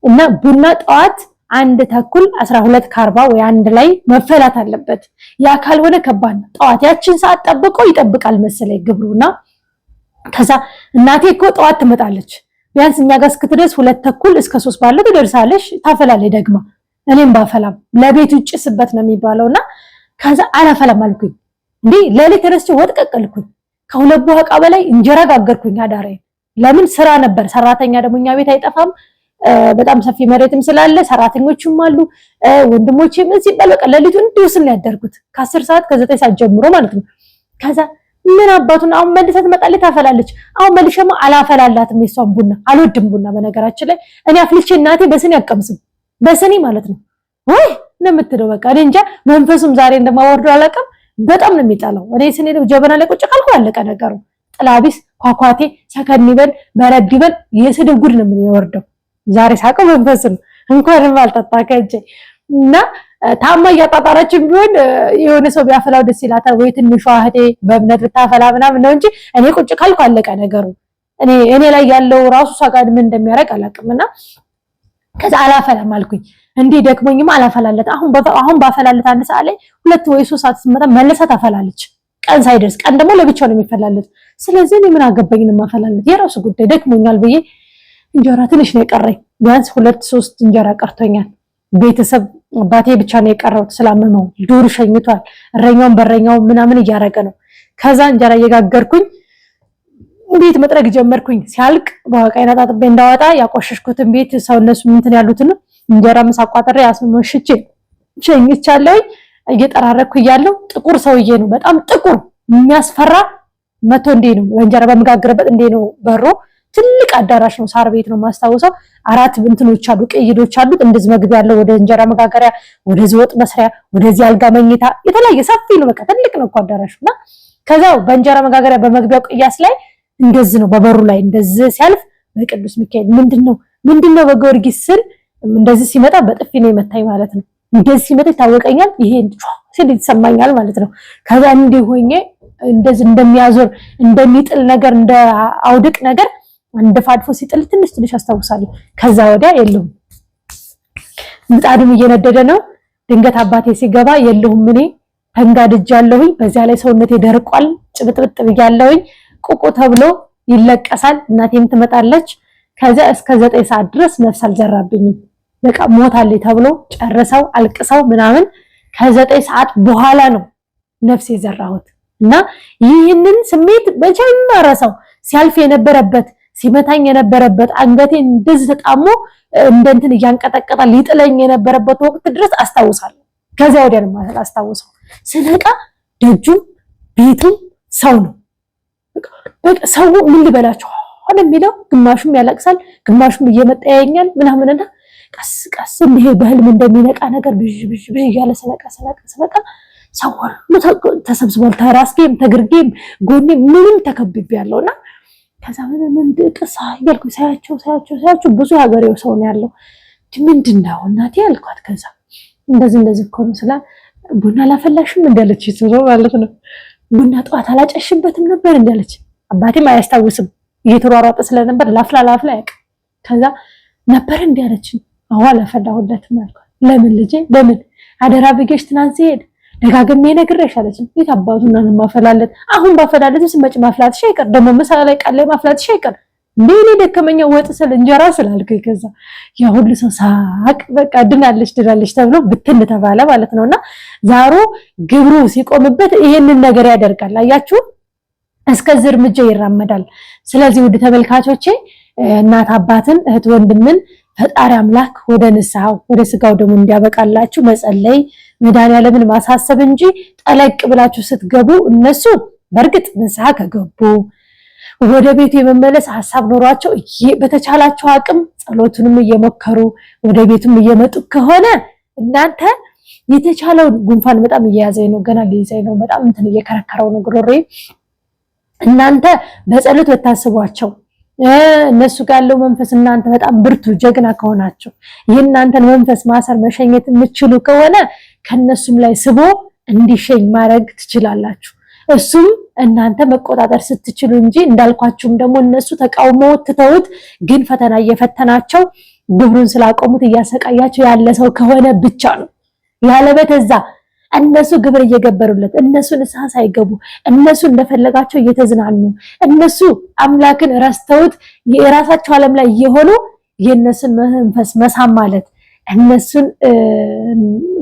እና ቡና ጠዋት 1:30 12:40 ወይ 1 ላይ መፈላት አለበት። ያ ካልሆነ ከባድ ነው። ጠዋት ያችን ሰዓት ጠብቆ ይጠብቃል መሰለኝ ግብሩና ከዛ እናቴ እኮ ጠዋት ትመጣለች ቢያንስ እኛ ጋር እስክትደርስ 2:30 እስከ 3 ባለው ትደርሳለች። ታፈላለች ደግማ እኔም ባፈላም ለቤት ውጭ ስበት ነው የሚባለውና ከዛ አላፈላም አልኩኝ። እንዴ ለሊት ተነስቼ ወጥ ቀቀልኩኝ። ከሁለት በኋላ በላይ እንጀራ ጋገርኩኝ አዳሬ። ለምን ስራ ነበር። ሰራተኛ ደግሞ እኛ ቤት አይጠፋም። በጣም ሰፊ መሬትም ስላለ ሰራተኞችም አሉ ወንድሞቼም እዚህ በቃ ለሊቱ እንዲሁ ስለ ያደርኩት ከ10 ሰዓት ከ9 ሰዓት ጀምሮ ማለት ነው። ከዛ ምን አባቱን አሁን መልሰህ ትመጣለች ታፈላለች። አሁን መልሼማ አላፈላላትም። የሷን ቡና አልወድም። ቡና በነገራችን ላይ እኔ አፍልቼ እናቴ በስኒ አቀምስም በስኒ ማለት ነው ወይ ነው የምትለው። በቃ እኔ እንጃ መንፈሱም ዛሬ እንደማወርደው አላውቅም። በጣም ነው የሚጣለው። እኔ ስኒ ነው ጀበና ላይ ቁጭ ካልኩ አለቀ ነገሩ። ጥላቢስ ኳኳቴ ሰከን ይበል በረድ ይበል የስድብ ጉድ ነው የሚወርደው። ዛሬ ሳቀው መንፈስ ነው እንኳንም አልጠጣ ከእጄ እና ታማ እያጣጣረችም ቢሆን የሆነ ሰው ቢያፈላው ደስ ይላታል ወይ ትንሿ እህቴ በእምነት ብታፈላ ምናምን ነው እንጂ እኔ ቁጭ ካልኩ አለቀ ነገሩ። እኔ ላይ ያለው ራሱ ሳጋድ ምን እንደሚያረግ አላውቅምና ከዛ አላፈላም አልኩኝ። እንዴ ደክሞኝም አላፈላለት። አሁን ባፈላለት አንድ ሰዓት ላይ 2 ወይ 3 ሰዓት ስትመጣ መልሳ ታፈላለች። ቀን ሳይደርስ ቀን ደግሞ ለብቻው ነው የሚፈላለት። ስለዚህ እኔ ምን አገባኝ ነው ማፈላለት የራሱ ጉዳይ። ደክሞኛል ብዬ እንጀራ ትንሽ ነው የቀረኝ። ቢያንስ 2-3 እንጀራ ቀርቶኛል። ቤተሰብ አባቴ ብቻ ነው የቀረው ስላመመው ዱር ሸኝቷል። እረኛውን በረኛው ምናምን እያረገ ነው። ከዛ እንጀራ እየጋገርኩኝ ቤት መጥረግ ጀመርኩኝ። ሲያልቅ በቃይና ጣጥቤ እንዳወጣ ያቆሸሽኩትን ቤት ሰው እነሱ እንትን ያሉትን እንጀራ መሳቋጥሬ አስመሽቼ ሸኝቻለሁ። እየጠራረኩ እያለሁ ጥቁር ሰውዬ ነው በጣም ጥቁር የሚያስፈራ መቶ እንዴ ነው እንጀራ በመጋገርበት እንዴ ነው በሮ ትልቅ አዳራሽ ነው ሳር ቤት ነው ማስታወሰው። 4 እንትኖች አሉ ቅይዶች አሉት እንደዚህ መግቢያ ያለው ወደ እንጀራ መጋገሪያ ወደዚህ ወጥ መስሪያ ወደዚህ አልጋ መኝታ የተለያየ ሰፊ ነው በቃ ትልቅ ነው አዳራሹና ከዛው በእንጀራ መጋገሪያ በመግቢያው ቅያስ ላይ እንደዚህ ነው በበሩ ላይ እንደዚህ ሲያልፍ በቅዱስ ሚካኤል ምንድነው በጊዮርጊስ ስል እንደዚህ ሲመጣ በጥፊ ነው የመታኝ ማለት ነው። እንደዚህ ሲመጣ ይታወቀኛል። ይሄ ሲል ይሰማኛል ማለት ነው። ከዛ እንዲህ ሆኜ እንደዚህ እንደሚያዞር እንደሚጥል ነገር እንደ አውድቅ ነገር እንደ ፋድፎ ሲጥል ትንሽ አስታውሳለሁ። ከዛ ወዲያ የለሁም። ምጣዱም እየነደደ ነው። ድንገት አባቴ ሲገባ የለሁም። እኔ ተንጋድጃለሁኝ። በዚያ ላይ ሰውነቴ ደርቋል። ጭብጥብጥ ብያለሁኝ። ቁቁ ተብሎ ይለቀሳል። እናቴም ትመጣለች። ከዛ እስከ 9 ሰዓት ድረስ ነፍስ አልዘራብኝም። በቃ ሞታለች ተብሎ ጨርሰው አልቅሰው ምናምን ከ9 ሰዓት በኋላ ነው ነፍስ የዘራሁት እና ይህንን ስሜት በጀመረ ሰው ሲያልፍ የነበረበት ሲመታኝ የነበረበት አንገቴን እንደዚህ ተጣሞ እንደንትን እያንቀጠቀጠ ሊጥለኝ የነበረበት ወቅት ድረስ አስታውሳለሁ። ከዛ ወዲያ ነው ማለት አስታውሰው ስነቃ ደጁም ቤቱም ሰው ነው። በቃ ሰው ምን ልበላችሁ አለ የሚለው ግማሹም ያለቅሳል ግማሹም እየመጣ ያየኛል ምናምንና ቀስ እንዲህ በህልም እንደሚነቃ ነገር ብዥ እያለ ሰነቃ ሰው ተሰብስቧል። ተራስጌም ተግርጌም ጎኔም ምንም ተከብቤያለሁና ከዛ ምን ጥሳ ይልኩ ሳያቸው ብዙ ሀገሬው ሰው ነው ያለው። ምንድነው እናቴ አልኳት። ከዛ እንደዚህ እኮ ነው ስላ ቡና ላፈላሽም እንዳለች ይስሮ ማለት ነው። ቡና ጠዋት አላጨሽበትም ነበር እንዳለች አባቴም አያስታውስም እየተሯሯጠ ስለነበር ላፍላ ያቅ ከዛ ነበር እንዳለች አዋ ላፈላሁለትም አልኳት። ለምን ልጄ ለምን አደራ ብዬሽ ትናንት ሲሄድ ደጋግሜ ነግሬሽ አለችኝ። የት አባቱና ማፈላለት አሁን ባፈላለትም ስመጭ ማፍላትሽ አይቀር ደግሞ ምሳሌ ላይ ቃል ላይ ማፍላትሽ አይቀር እንዴ ደከመኛ ወጥ ስለ እንጀራ ስላልከኝ ከዛ ያ ሁሉ ሰው ሳቅ በቃ ድናለሽ ተብሎ ብትን ተባለ ማለት ነውና ዛሩ ግብሩ ሲቆምበት ይሄንን ነገር ያደርጋል። አያችሁ እስከዚህ እርምጃ ይራመዳል። ስለዚህ ውድ ተመልካቾቼ እናት አባትን እህት ወንድምን ፈጣሪ አምላክ ወደ ንስሐው ወደ ስጋው ደግሞ እንዲያበቃላችሁ መጸለይ መድኃኒዓለምን ማሳሰብ እንጂ ጠለቅ ብላችሁ ስትገቡ እነሱ በእርግጥ ንስሐ ከገቡ ወደ ቤቱ የመመለስ ሐሳብ ኖሯቸው በተቻላቸው አቅም ጸሎቱንም እየሞከሩ ወደ ቤቱም እየመጡ ከሆነ እናንተ የተቻለውን ጉንፋን በጣም እየያዘኝ ነው ገና ሊይዘኝ ነው በጣም እንትን እየከረከረው ነው ግሮሬ እናንተ በጸሎት በታስቧቸው እነሱ ጋር ያለው መንፈስ እናንተ በጣም ብርቱ ጀግና ከሆናችሁ የእናንተን መንፈስ ማሰር መሸኘት የምትችሉ ከሆነ ከነሱም ላይ ስቦ እንዲሸኝ ማድረግ ትችላላችሁ። እሱም እናንተ መቆጣጠር ስትችሉ እንጂ እንዳልኳችሁም ደግሞ እነሱ ተቃውሞ ትተውት ግን ፈተና እየፈተናቸው ግብሩን ስላቆሙት እያሰቃያቸው ያለ ሰው ከሆነ ብቻ ነው። ያለበተዛ እነሱ ግብር እየገበሩለት እነሱ ንስሐ ሳይገቡ እነሱ እንደፈለጋቸው እየተዝናኑ እነሱ አምላክን ረስተውት የራሳቸው ዓለም ላይ እየሆኑ የነሱን መንፈስ መሳም ማለት እነሱን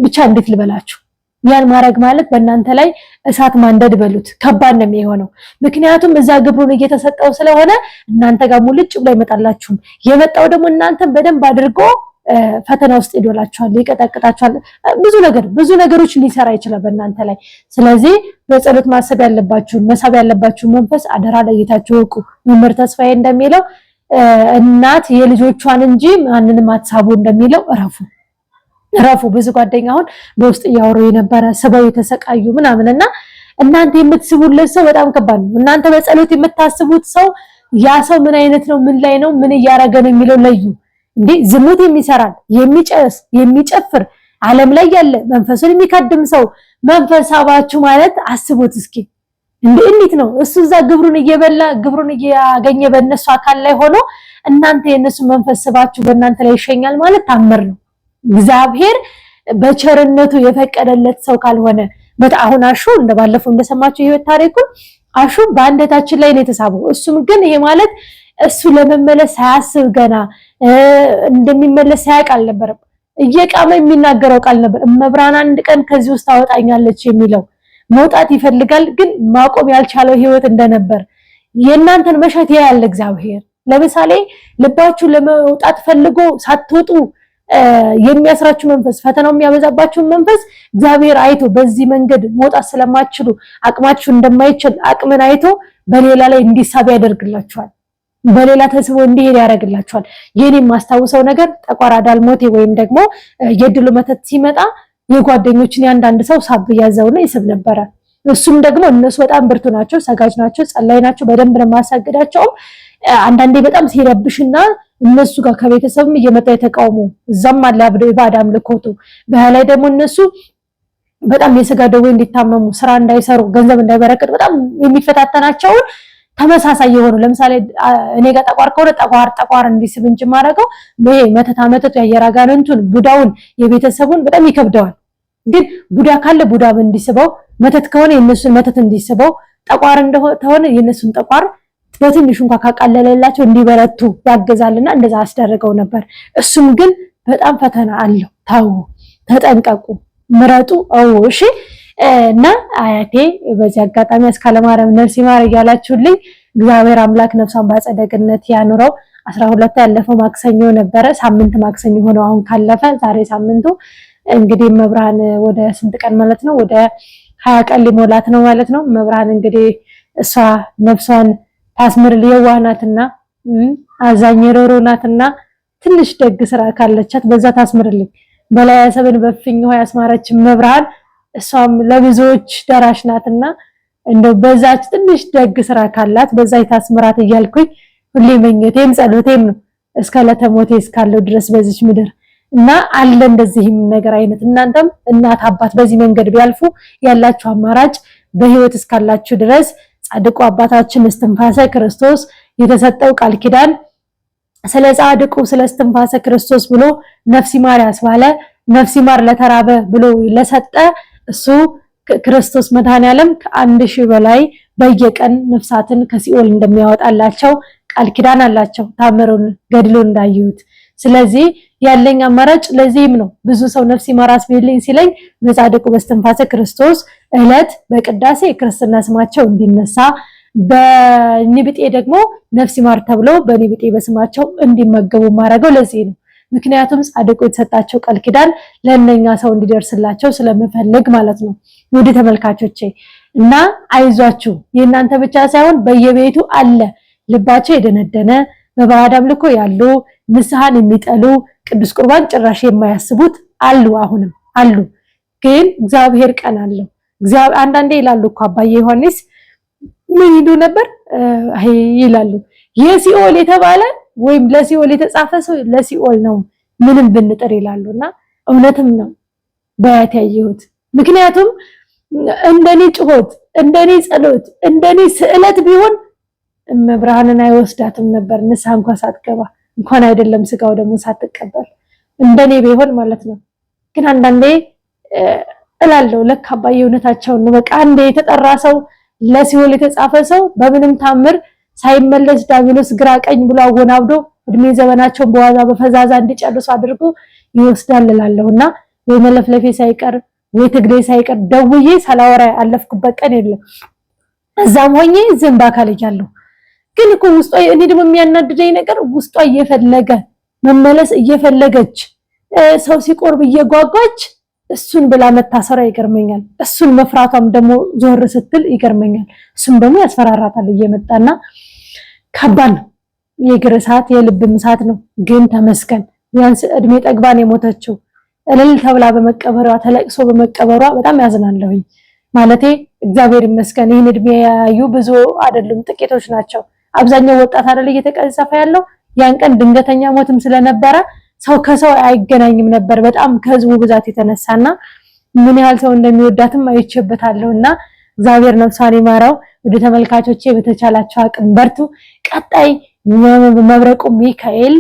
ብቻ እንዴት ልበላችሁ ያን ማድረግ ማለት በእናንተ ላይ እሳት ማንደድ በሉት ከባድ ነው የሚሆነው። ምክንያቱም እዛ ግብሩን እየተሰጠው ስለሆነ እናንተ ጋር ሙልጭ ብሎ ይመጣላችሁም የመጣው ደግሞ እናንተን በደንብ አድርጎ ፈተና ውስጥ ይዶላችኋል ይቀጠቅጣችኋል ብዙ ነገሮች ሊሰራ ይችላል በእናንተ ላይ። ስለዚህ በጸሎት ማሰብ ያለባችሁ መሳብ ያለባችሁ መንፈስ አደራ ለይታችሁ ወቁ። መምህር ተስፋዬ እንደሚለው እናት የልጆቿን እንጂ ማንንም አትሳቡ እንደሚለው እረፉ። ብዙ ጓደኛ አሁን በውስጥ እያወሩ የነበረ ስበው የተሰቃዩ ምናምንና እናንተ የምትስቡለት ሰው በጣም ከባድ ነው። እናንተ በጸሎት የምታስቡት ሰው ያ ሰው ምን አይነት ነው ምን ላይ ነው ምን እያረገ ነው የሚለው ለዩ። እንዴ ዝሙት የሚሰራል የሚጨስ የሚጨፍር ዓለም ላይ ያለ መንፈሱን የሚካድም ሰው መንፈሳባችሁ ማለት አስቡት እስኪ እንዴት ነው እሱ እዛ ግብሩን እየበላ ግብሩን እያገኘ በእነሱ አካል ላይ ሆኖ እናንተ የነሱ መንፈስ ስባችሁ በእናንተ ላይ ይሸኛል ማለት ታምር ነው። እግዚአብሔር በቸርነቱ የፈቀደለት ሰው ካልሆነ አሁን አሹ እንደባለፈው እንደሰማችሁ ህይወት ታሪኩን አሹ በአንደታችን ላይ ነው የተሳበው። እሱም ግን ይሄ ማለት እሱ ለመመለስ ሳያስብ ገና እንደሚመለስ ሳያውቅ አልነበረም። እየቃመ የሚናገረው ቃል ነበር። እመብርሃን አንድ ቀን ከዚህ ውስጥ ታወጣኛለች የሚለው መውጣት ይፈልጋል፣ ግን ማቆም ያልቻለው ህይወት እንደነበር የእናንተን መሸት ያያል እግዚአብሔር። ለምሳሌ ልባችሁ ለመውጣት ፈልጎ ሳትወጡ የሚያስራችሁ መንፈስ ፈተናው የሚያበዛባችሁ መንፈስ እግዚአብሔር አይቶ በዚህ መንገድ መውጣት ስለማትችሉ አቅማችሁ እንደማይችል አቅምን አይቶ በሌላ ላይ እንዲሳብ ያደርግላችኋል። በሌላ ተስቦ እንዲሄድ ያደርግላችኋል። የኔም ማስታውሰው ነገር ጠቋራ ዳልሞቴ ወይም ደግሞ የድሉ መተት ሲመጣ የጓደኞችን ያንዳንድ ሰው ሳብ ያዘውና ይስብ ነበረ። እሱም ደግሞ እነሱ በጣም ብርቱ ናቸው፣ ሰጋጅ ናቸው፣ ጸላይ ናቸው። በደንብ ነው ማሳገዳቸው። አንዳንዴ በጣም ሲረብሽና እነሱ ጋር ከቤተሰብም እየመጣ የተቃውሞ እዛም አለ አብዶ ይባዳም ልኮቱ በላይ ደግሞ እነሱ በጣም የስጋ ደዌ እንዲታመሙ ስራ እንዳይሰሩ ገንዘብ እንዳይበረከት በጣም የሚፈታተናቸው ተመሳሳይ የሆኑ ለምሳሌ እኔ ጋር ጠቋር ከሆነ ጠቋር እንዲስብ እንጂ ማረገው በይ መተታመተቱ ያየራጋንንቱን ቡዳውን የቤተሰቡን በጣም ይከብደዋል። ግን ቡዳ ካለ ቡዳ እንዲስበው መተት ከሆነ የነሱን መተት እንዲስበው ጠቋር እንደሆነ የነሱን ጠቋር በትንሹ እንኳን ካቃለለላቸው እንዲበረቱ ያገዛልና እንደዛ አስደረገው ነበር። እሱም ግን በጣም ፈተና አለው። ታው ተጠንቀቁ፣ ምረጡ። እሺ እና አያቴ በዚህ አጋጣሚ አስካለ ማርያም ነፍስ ይማር እያላችሁልኝ እግዚአብሔር አምላክ ነፍሷን በአጸደ ገነት ያኑረው። 12 ያለፈው ማክሰኞ ነበረ። ሳምንት ማክሰኞ ሆነው አሁን ካለፈ ዛሬ ሳምንቱ እንግዲህ መብርሃን ወደ ስንት ቀን ማለት ነው? ወደ 20 ቀን ሊሞላት ነው ማለት ነው። መብርሃን እንግዲህ እሷ ነፍሷን ታስምር የዋህናትና አዛኝ ሮሮ ናትና ትንሽ ደግ ስራ ካለቻት በዛ ታስምርልኝ። በላይ ያሰብን በፍኝ ሆይ ያስማረች መብርሃን እሷም ለብዙዎች ደራሽ ናትና እንደው በዛች ትንሽ ደግ ስራ ካላት በዛ ይታስምራት እያልኩኝ ሁሌ መኘቴም ጸሎቴም ነው እስከ ለተሞቴ እስካለው ድረስ በዚች ምድር እና አለ እንደዚህም ነገር አይነት እናንተም እናት አባት በዚህ መንገድ ቢያልፉ ያላችሁ አማራጭ በህይወት እስካላችሁ ድረስ ጻድቁ አባታችን እስትንፋሰ ክርስቶስ የተሰጠው ቃል ኪዳን ስለ ጻድቁ ስለ እስትንፋሰ ክርስቶስ ብሎ ነፍስ ይማር ያስባለ ነፍስ ይማር ለተራበ ብሎ ለሰጠ እሱ ክርስቶስ መድኃኔዓለም ከ1000 በላይ በየቀን ነፍሳትን ከሲኦል እንደሚያወጣላቸው ቃል ኪዳን አላቸው ታምሩን ገድሎ እንዳዩት። ስለዚህ ያለኝ አማራጭ ለዚህም ነው ብዙ ሰው ነፍስ ይማር አስቢልኝ ሲለኝ በጻድቁ በእስትንፋሰ ክርስቶስ እለት በቅዳሴ ክርስትና ስማቸው እንዲነሳ በኒብጤ ደግሞ ነፍስ ይማር ተብሎ በኒብጤ በስማቸው እንዲመገቡ ማረገው ለዚህ ነው። ምክንያቱም ጻድቁ የተሰጣቸው ቃል ኪዳን ለእነኛ ሰው እንዲደርስላቸው ስለምፈልግ ማለት ነው። ውድ ተመልካቾቼ እና አይዟችሁ የእናንተ ብቻ ሳይሆን በየቤቱ አለ ልባቸው የደነደነ በባዕድ አምልኮ ያሉ ንስሐን የሚጠሉ ቅዱስ ቁርባን ጭራሽ የማያስቡት አሉ፣ አሁንም አሉ። ግን እግዚአብሔር ቀን አለው። እግዚአብሔር አንዳንዴ ይላሉ እኮ አባዬ ዮሐንስ ምን ይሉ ነበር ይላሉ የሲኦል የተባለ ወይም ለሲኦል የተጻፈ ሰው ለሲኦል ነው ምንም ብንጥር ይላሉና እውነትም ነው በያት ያየሁት። ምክንያቱም እንደኔ ጩኸት እንደኔ ጸሎት እንደኔ ስዕለት ቢሆን መብርሃንን አይወስዳትም ነበር ንስሐ እንኳን ሳትገባ እንኳን አይደለም ስጋው ደግሞ ሳትቀበል እንደኔ ቢሆን ማለት ነው። ግን አንዳንዴ እላለሁ ለካ አባዬ እውነታቸውን ነው። በቃ አንዴ የተጠራ ሰው ለሲኦል የተጻፈ ሰው በምንም ታምር ሳይመለስ ዳቢሎስ ግራ ቀኝ ብሎ አወናብዶ እድሜ ዘመናቸውን በዋዛ በፈዛዛ እንዲጨርሱ አድርጎ ይወስዳል እላለሁና ወይ መለፍለፌ ሳይቀር ወይ ትግሬ ሳይቀር ደውዬ ሳላወራ አለፍኩበት ቀን የለም። እዛም ሆኜ ዝም ባካል እያለሁ ግን እኮ ውስጧ እኔ ደግሞ የሚያናድደኝ ነገር ውስጧ እየፈለገ መመለስ እየፈለገች ሰው ሲቆርብ እየጓጓች እሱን ብላ መታሰራ ይገርመኛል። እሱን መፍራቷም ደግሞ ዞር ስትል ይገርመኛል። እሱም ደግሞ ያስፈራራታል እየመጣና ከባድ ነው። የእግር እሳት የልብም እሳት ነው። ግን ተመስገን ቢያንስ እድሜ ጠግባን የሞተችው እልል ተብላ በመቀበሯ ተለቅሶ በመቀበሯ በጣም ያዝናለሁኝ። ማለቴ እግዚአብሔር ይመስገን ይህን እድሜ ያዩ ብዙ አይደሉም ጥቂቶች ናቸው። አብዛኛው ወጣት አይደል እየተቀሰፈ ያለው ያን ቀን ድንገተኛ ሞትም ስለነበረ ሰው ከሰው አይገናኝም ነበር በጣም ከህዝቡ ብዛት የተነሳና ምን ያህል ሰው እንደሚወዳትም አይቼበታለሁና እግዚአብሔር ነፍሷን ይማረው። ወደ ተመልካቾቼ በተቻላችሁ አቅም በርቱ። ቀጣይ መብረቁ ሚካኤል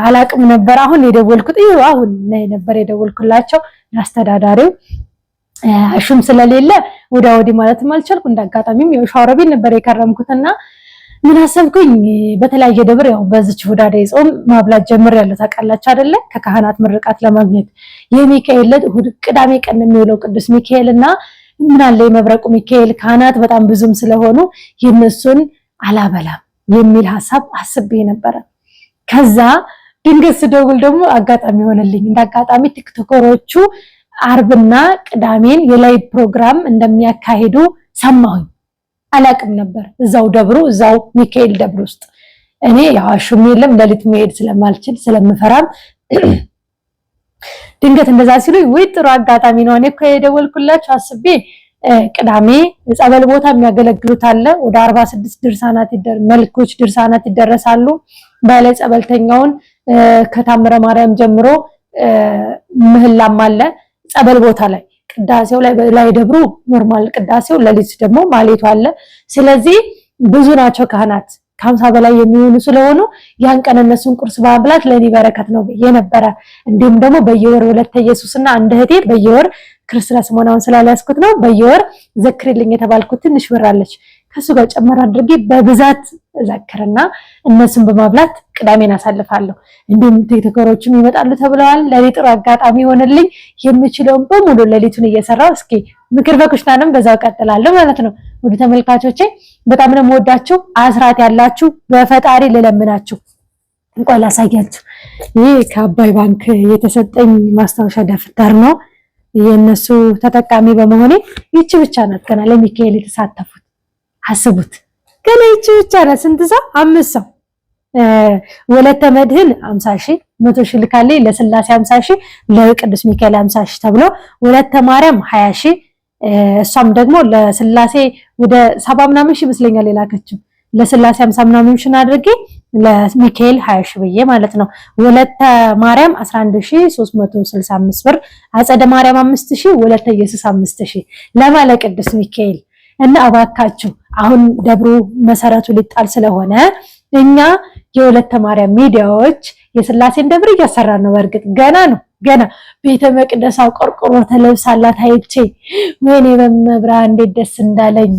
አላቅም ነበር አሁን የደወልኩት አሁን ነበር የደወልኩላቸው አስተዳዳሪው እሹም ስለሌለ ወዲህ ማለትም አልቻልኩ። እንዳጋጣሚም የሻወረቤ ነበር የከረምኩትና ምን አሰብኩኝ በተለያየ ደብር ያው በዚች ሁዳዴ ጾም ማብላት ጀምሬያለሁ ታውቃላችሁ አይደለ ከካህናት ምርቃት ለማግኘት የሚካኤል እሑድ ቅዳሜ ቀን የሚውለው ቅዱስ ሚካኤልና ምን አለ የመብረቁ ሚካኤል ካህናት በጣም ብዙም ስለሆኑ የነሱን አላበላም የሚል ሐሳብ አስቤ ነበር። ከዛ ድንገት ስደውል ደግሞ አጋጣሚ ሆነልኝ። እንዳጋጣሚ ቲክቶከሮቹ አርብና ቅዳሜን የላይቭ ፕሮግራም እንደሚያካሂዱ ሰማሁኝ። አላቅም ነበር እዛው ደብሩ እዛው ሚካኤል ደብር ውስጥ እኔ ያው አሹም የለም ለሊት መሄድ ስለማልችል ስለምፈራም ድንገት እንደዛ ሲሉ ወይ ጥሩ አጋጣሚ ነው እኔ እኮ የደወልኩላችሁ አስቤ ቅዳሜ ጸበል ቦታ የሚያገለግሉት አለ ወደ 46 ድርሳናት መልኮች ድርሳናት ይደረሳሉ። ባለ ጸበልተኛውን ከታምረ ማርያም ጀምሮ ምህላም አለ ጸበል ቦታ ላይ ቅዳሴው ላይ ደብሩ ኖርማል ቅዳሴው ለሊት ደግሞ ማሌቱ አለ። ስለዚህ ብዙ ናቸው ካህናት ከ50 በላይ የሚሆኑ ስለሆኑ ያን ቀን እነሱን ቁርስ ማብላት ለኔ በረከት ነው የነበረ። እንዲሁም ደግሞ በየወር ወለተ ኢየሱስና አንድ እህቴ በየወር ክርስትና ስሞናውን ስላላስኩት ነው በየወር ዘክርልኝ የተባልኩት ትንሽ ብር አለች ከሱ ጋር ጨመር አድርጌ በብዛት ዘክርና እነሱን በማብላት ቅዳሜን አሳልፋለሁ። እንዲሁም ቲክቶከሮችም ይመጣሉ ተብለዋል። ለሊት ጥሩ አጋጣሚ ሆነልኝ። የምችለውን በሙሉ ለሊቱን እየሰራው እስኪ ምክር በኩሽታንም በዛው ቀጥላለሁ ማለት ነው። ወደ ተመልካቾቼ በጣም ነው የምወዳችሁ። አስራት ያላችሁ በፈጣሪ ልለምናችሁ እንኳን ላሳያችሁ። ይሄ ከአባይ ባንክ የተሰጠኝ ማስታወሻ ደፍተር ነው። የነሱ ተጠቃሚ በመሆኔ ይቺ ብቻ ናት ገና ለሚካኤል የተሳተፉት አስቡት። ገና ይቺ ብቻ ናት። ስንት ሰው 5 ሰው ወለተ መድህን 50,000 100,000 ልካለኝ ለስላሴ 50,000 ለቅዱስ ሚካኤል 50,000 ተብሎ ወለተ ማርያም 20,000 እሷም ደግሞ ለስላሴ ወደ 70 ምናምን ሺህ ይመስለኛል የላከችው ለስላሴ 50 ምናምን ሺህ አድርጌ ለሚካኤል 20,000 ብዬ ማለት ነው። ወለተ ማርያም 11,365 ብር አጸደ ማርያም 5,000 ወለተ ኢየሱስ 5,000 ለማለ ቅዱስ ሚካኤል እና እባካችሁ አሁን ደብሩ መሰረቱ ሊጣል ስለሆነ እኛ የወለተ ማርያም ሚዲያዎች የስላሴን ደብር እያሰራን ነው። በርግጥ ገና ነው ገና ቤተ መቅደስ ቆርቆሮ ተለብሳላት አይቼ ወይኔ በመብርሃን እንዴት ደስ እንዳለኝ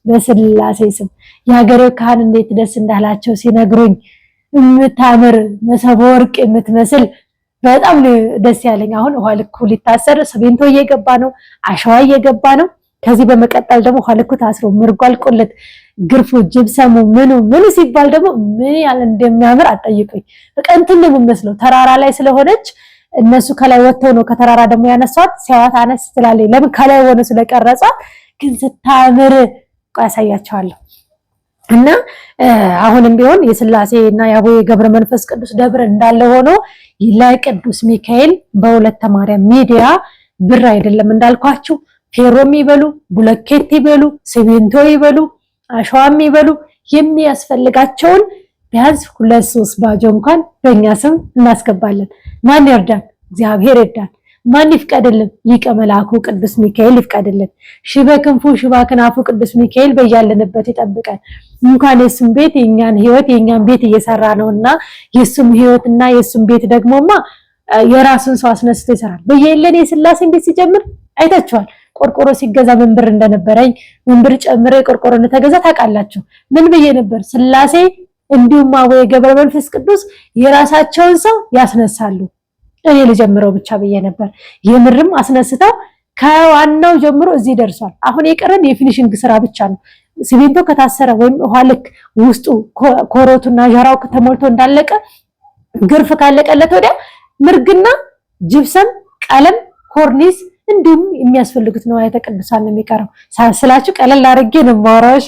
በስላሴ ስም የሀገሬው ካህን እንዴት ደስ እንዳላቸው ሲነግሩኝ የምታምር መሰበ ወርቅ የምትመስል በጣም ደስ ያለኝ። አሁን ውሃ ልኩ ሊታሰር ሲሚንቶ እየገባ ነው፣ አሸዋ እየገባ ነው። ከዚህ በመቀጠል ደግሞ ውሃ ልኩ ታስሮ ምርጓል ቁልት ግርፉ ጅብሰሙ ምኑ ሲባል ደግሞ ምን ያለ እንደሚያምር አጠይቁኝ። በቃ እንትን ነው የሚመስለው ተራራ ላይ ስለሆነች እነሱ ከላይ ወጥተው ነው ከተራራ ደግሞ ያነሷት ሲያዋት አነስ ትላለች። ለምን ከላይ ሆነ ስለቀረጿት ግን ስታምር ያሳያቸዋለሁ። እና አሁንም ቢሆን የስላሴና የአቡነ ገብረ መንፈስ ቅዱስ ደብር እንዳለ ሆኖ ለቅዱስ ሚካኤል በወለተ ማርያም ሚዲያ ብር አይደለም እንዳልኳችሁ ፌሮም ይበሉ ቡለኬት ይበሉ ሲሚንቶ ይበሉ አሸዋም ይበሉ የሚያስፈልጋቸውን ቢያንስ 2-3 ባጆ እንኳን በእኛ ስም እናስገባለን። ማን ይርዳን? እግዚአብሔር ይርዳን። ማን ይፍቀድልን? ሊቀ መላኩ ቅዱስ ሚካኤል ይፍቀድልን። ሽበክንፉ ሽባክናፉ ቅዱስ ሚካኤል በያለንበት ይጠብቀን። እንኳን የሱም ቤት የኛን ህይወት የኛን ቤት እየሰራ ነውና የሱም ህይወትና የሱም ቤት ደግሞማ የራሱን ሰው አስነስቶ ይሰራል። በየለኔ የስላሴ ቤት ሲጀምር አይታችኋል። ቆርቆሮ ሲገዛ መንብር እንደነበረኝ መንብር ጨምሬ ቆርቆሮ እንደተገዛ ታውቃላችሁ። ምን ብዬ ነበር? ስላሴ እንዲሁም አቡነ ገብረ መንፈስ ቅዱስ የራሳቸውን ሰው ያስነሳሉ እኔ ልጀምረው ብቻ ብዬ ነበር። የምርም አስነስተው ከዋናው ጀምሮ እዚህ ደርሷል። አሁን የቀረን የፊኒሺንግ ስራ ብቻ ነው። ሲሚንቶ ከታሰረ ወይም ውሃ ልክ ውስጡ ኮሮቱና ጀራው ተሞልቶ እንዳለቀ ግርፍ ካለቀለት ወዲያ ምርግና ጅብሰም ቀለም ኮርኒስ እንዲሁም የሚያስፈልጉት ነው ቅዱሳን ነው የሚቀረው። ሳስላችሁ ቀለል አድርጌ ነው ማውራሽ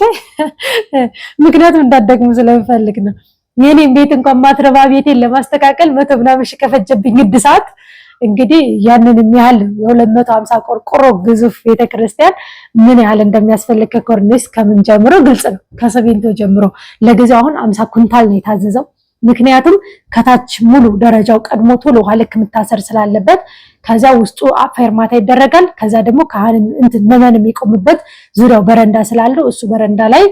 ምክንያቱም እንዳደግሙ ስለምፈልግ ነው። የኔን ቤት እንኳን ማትረባ ቤቴን ለማስተካከል 100 ምናምን ሺህ ከፈጀብኝ እድሳት እንግዲህ ያንን የሚያህል የ250 ቆርቆሮ ግዙፍ ቤተክርስቲያን ምን ያህል እንደሚያስፈልግ ከኮርኒስ ከምን ጀምሮ ግልጽ ነው። ከሲሚንቶ ጀምሮ ለጊዜው አሁን 50 ኩንታል ነው የታዘዘው። ምክንያቱም ከታች ሙሉ ደረጃው ቀድሞ ቶሎ ውሃ ልክ መታሰር ስላለበት ከዛ ውስጡ ፌርማታ ይደረጋል። ከዛ ደግሞ ካህን መመን የሚቆምበት ዙሪያው በረንዳ ስላለው እሱ በረንዳ ላይ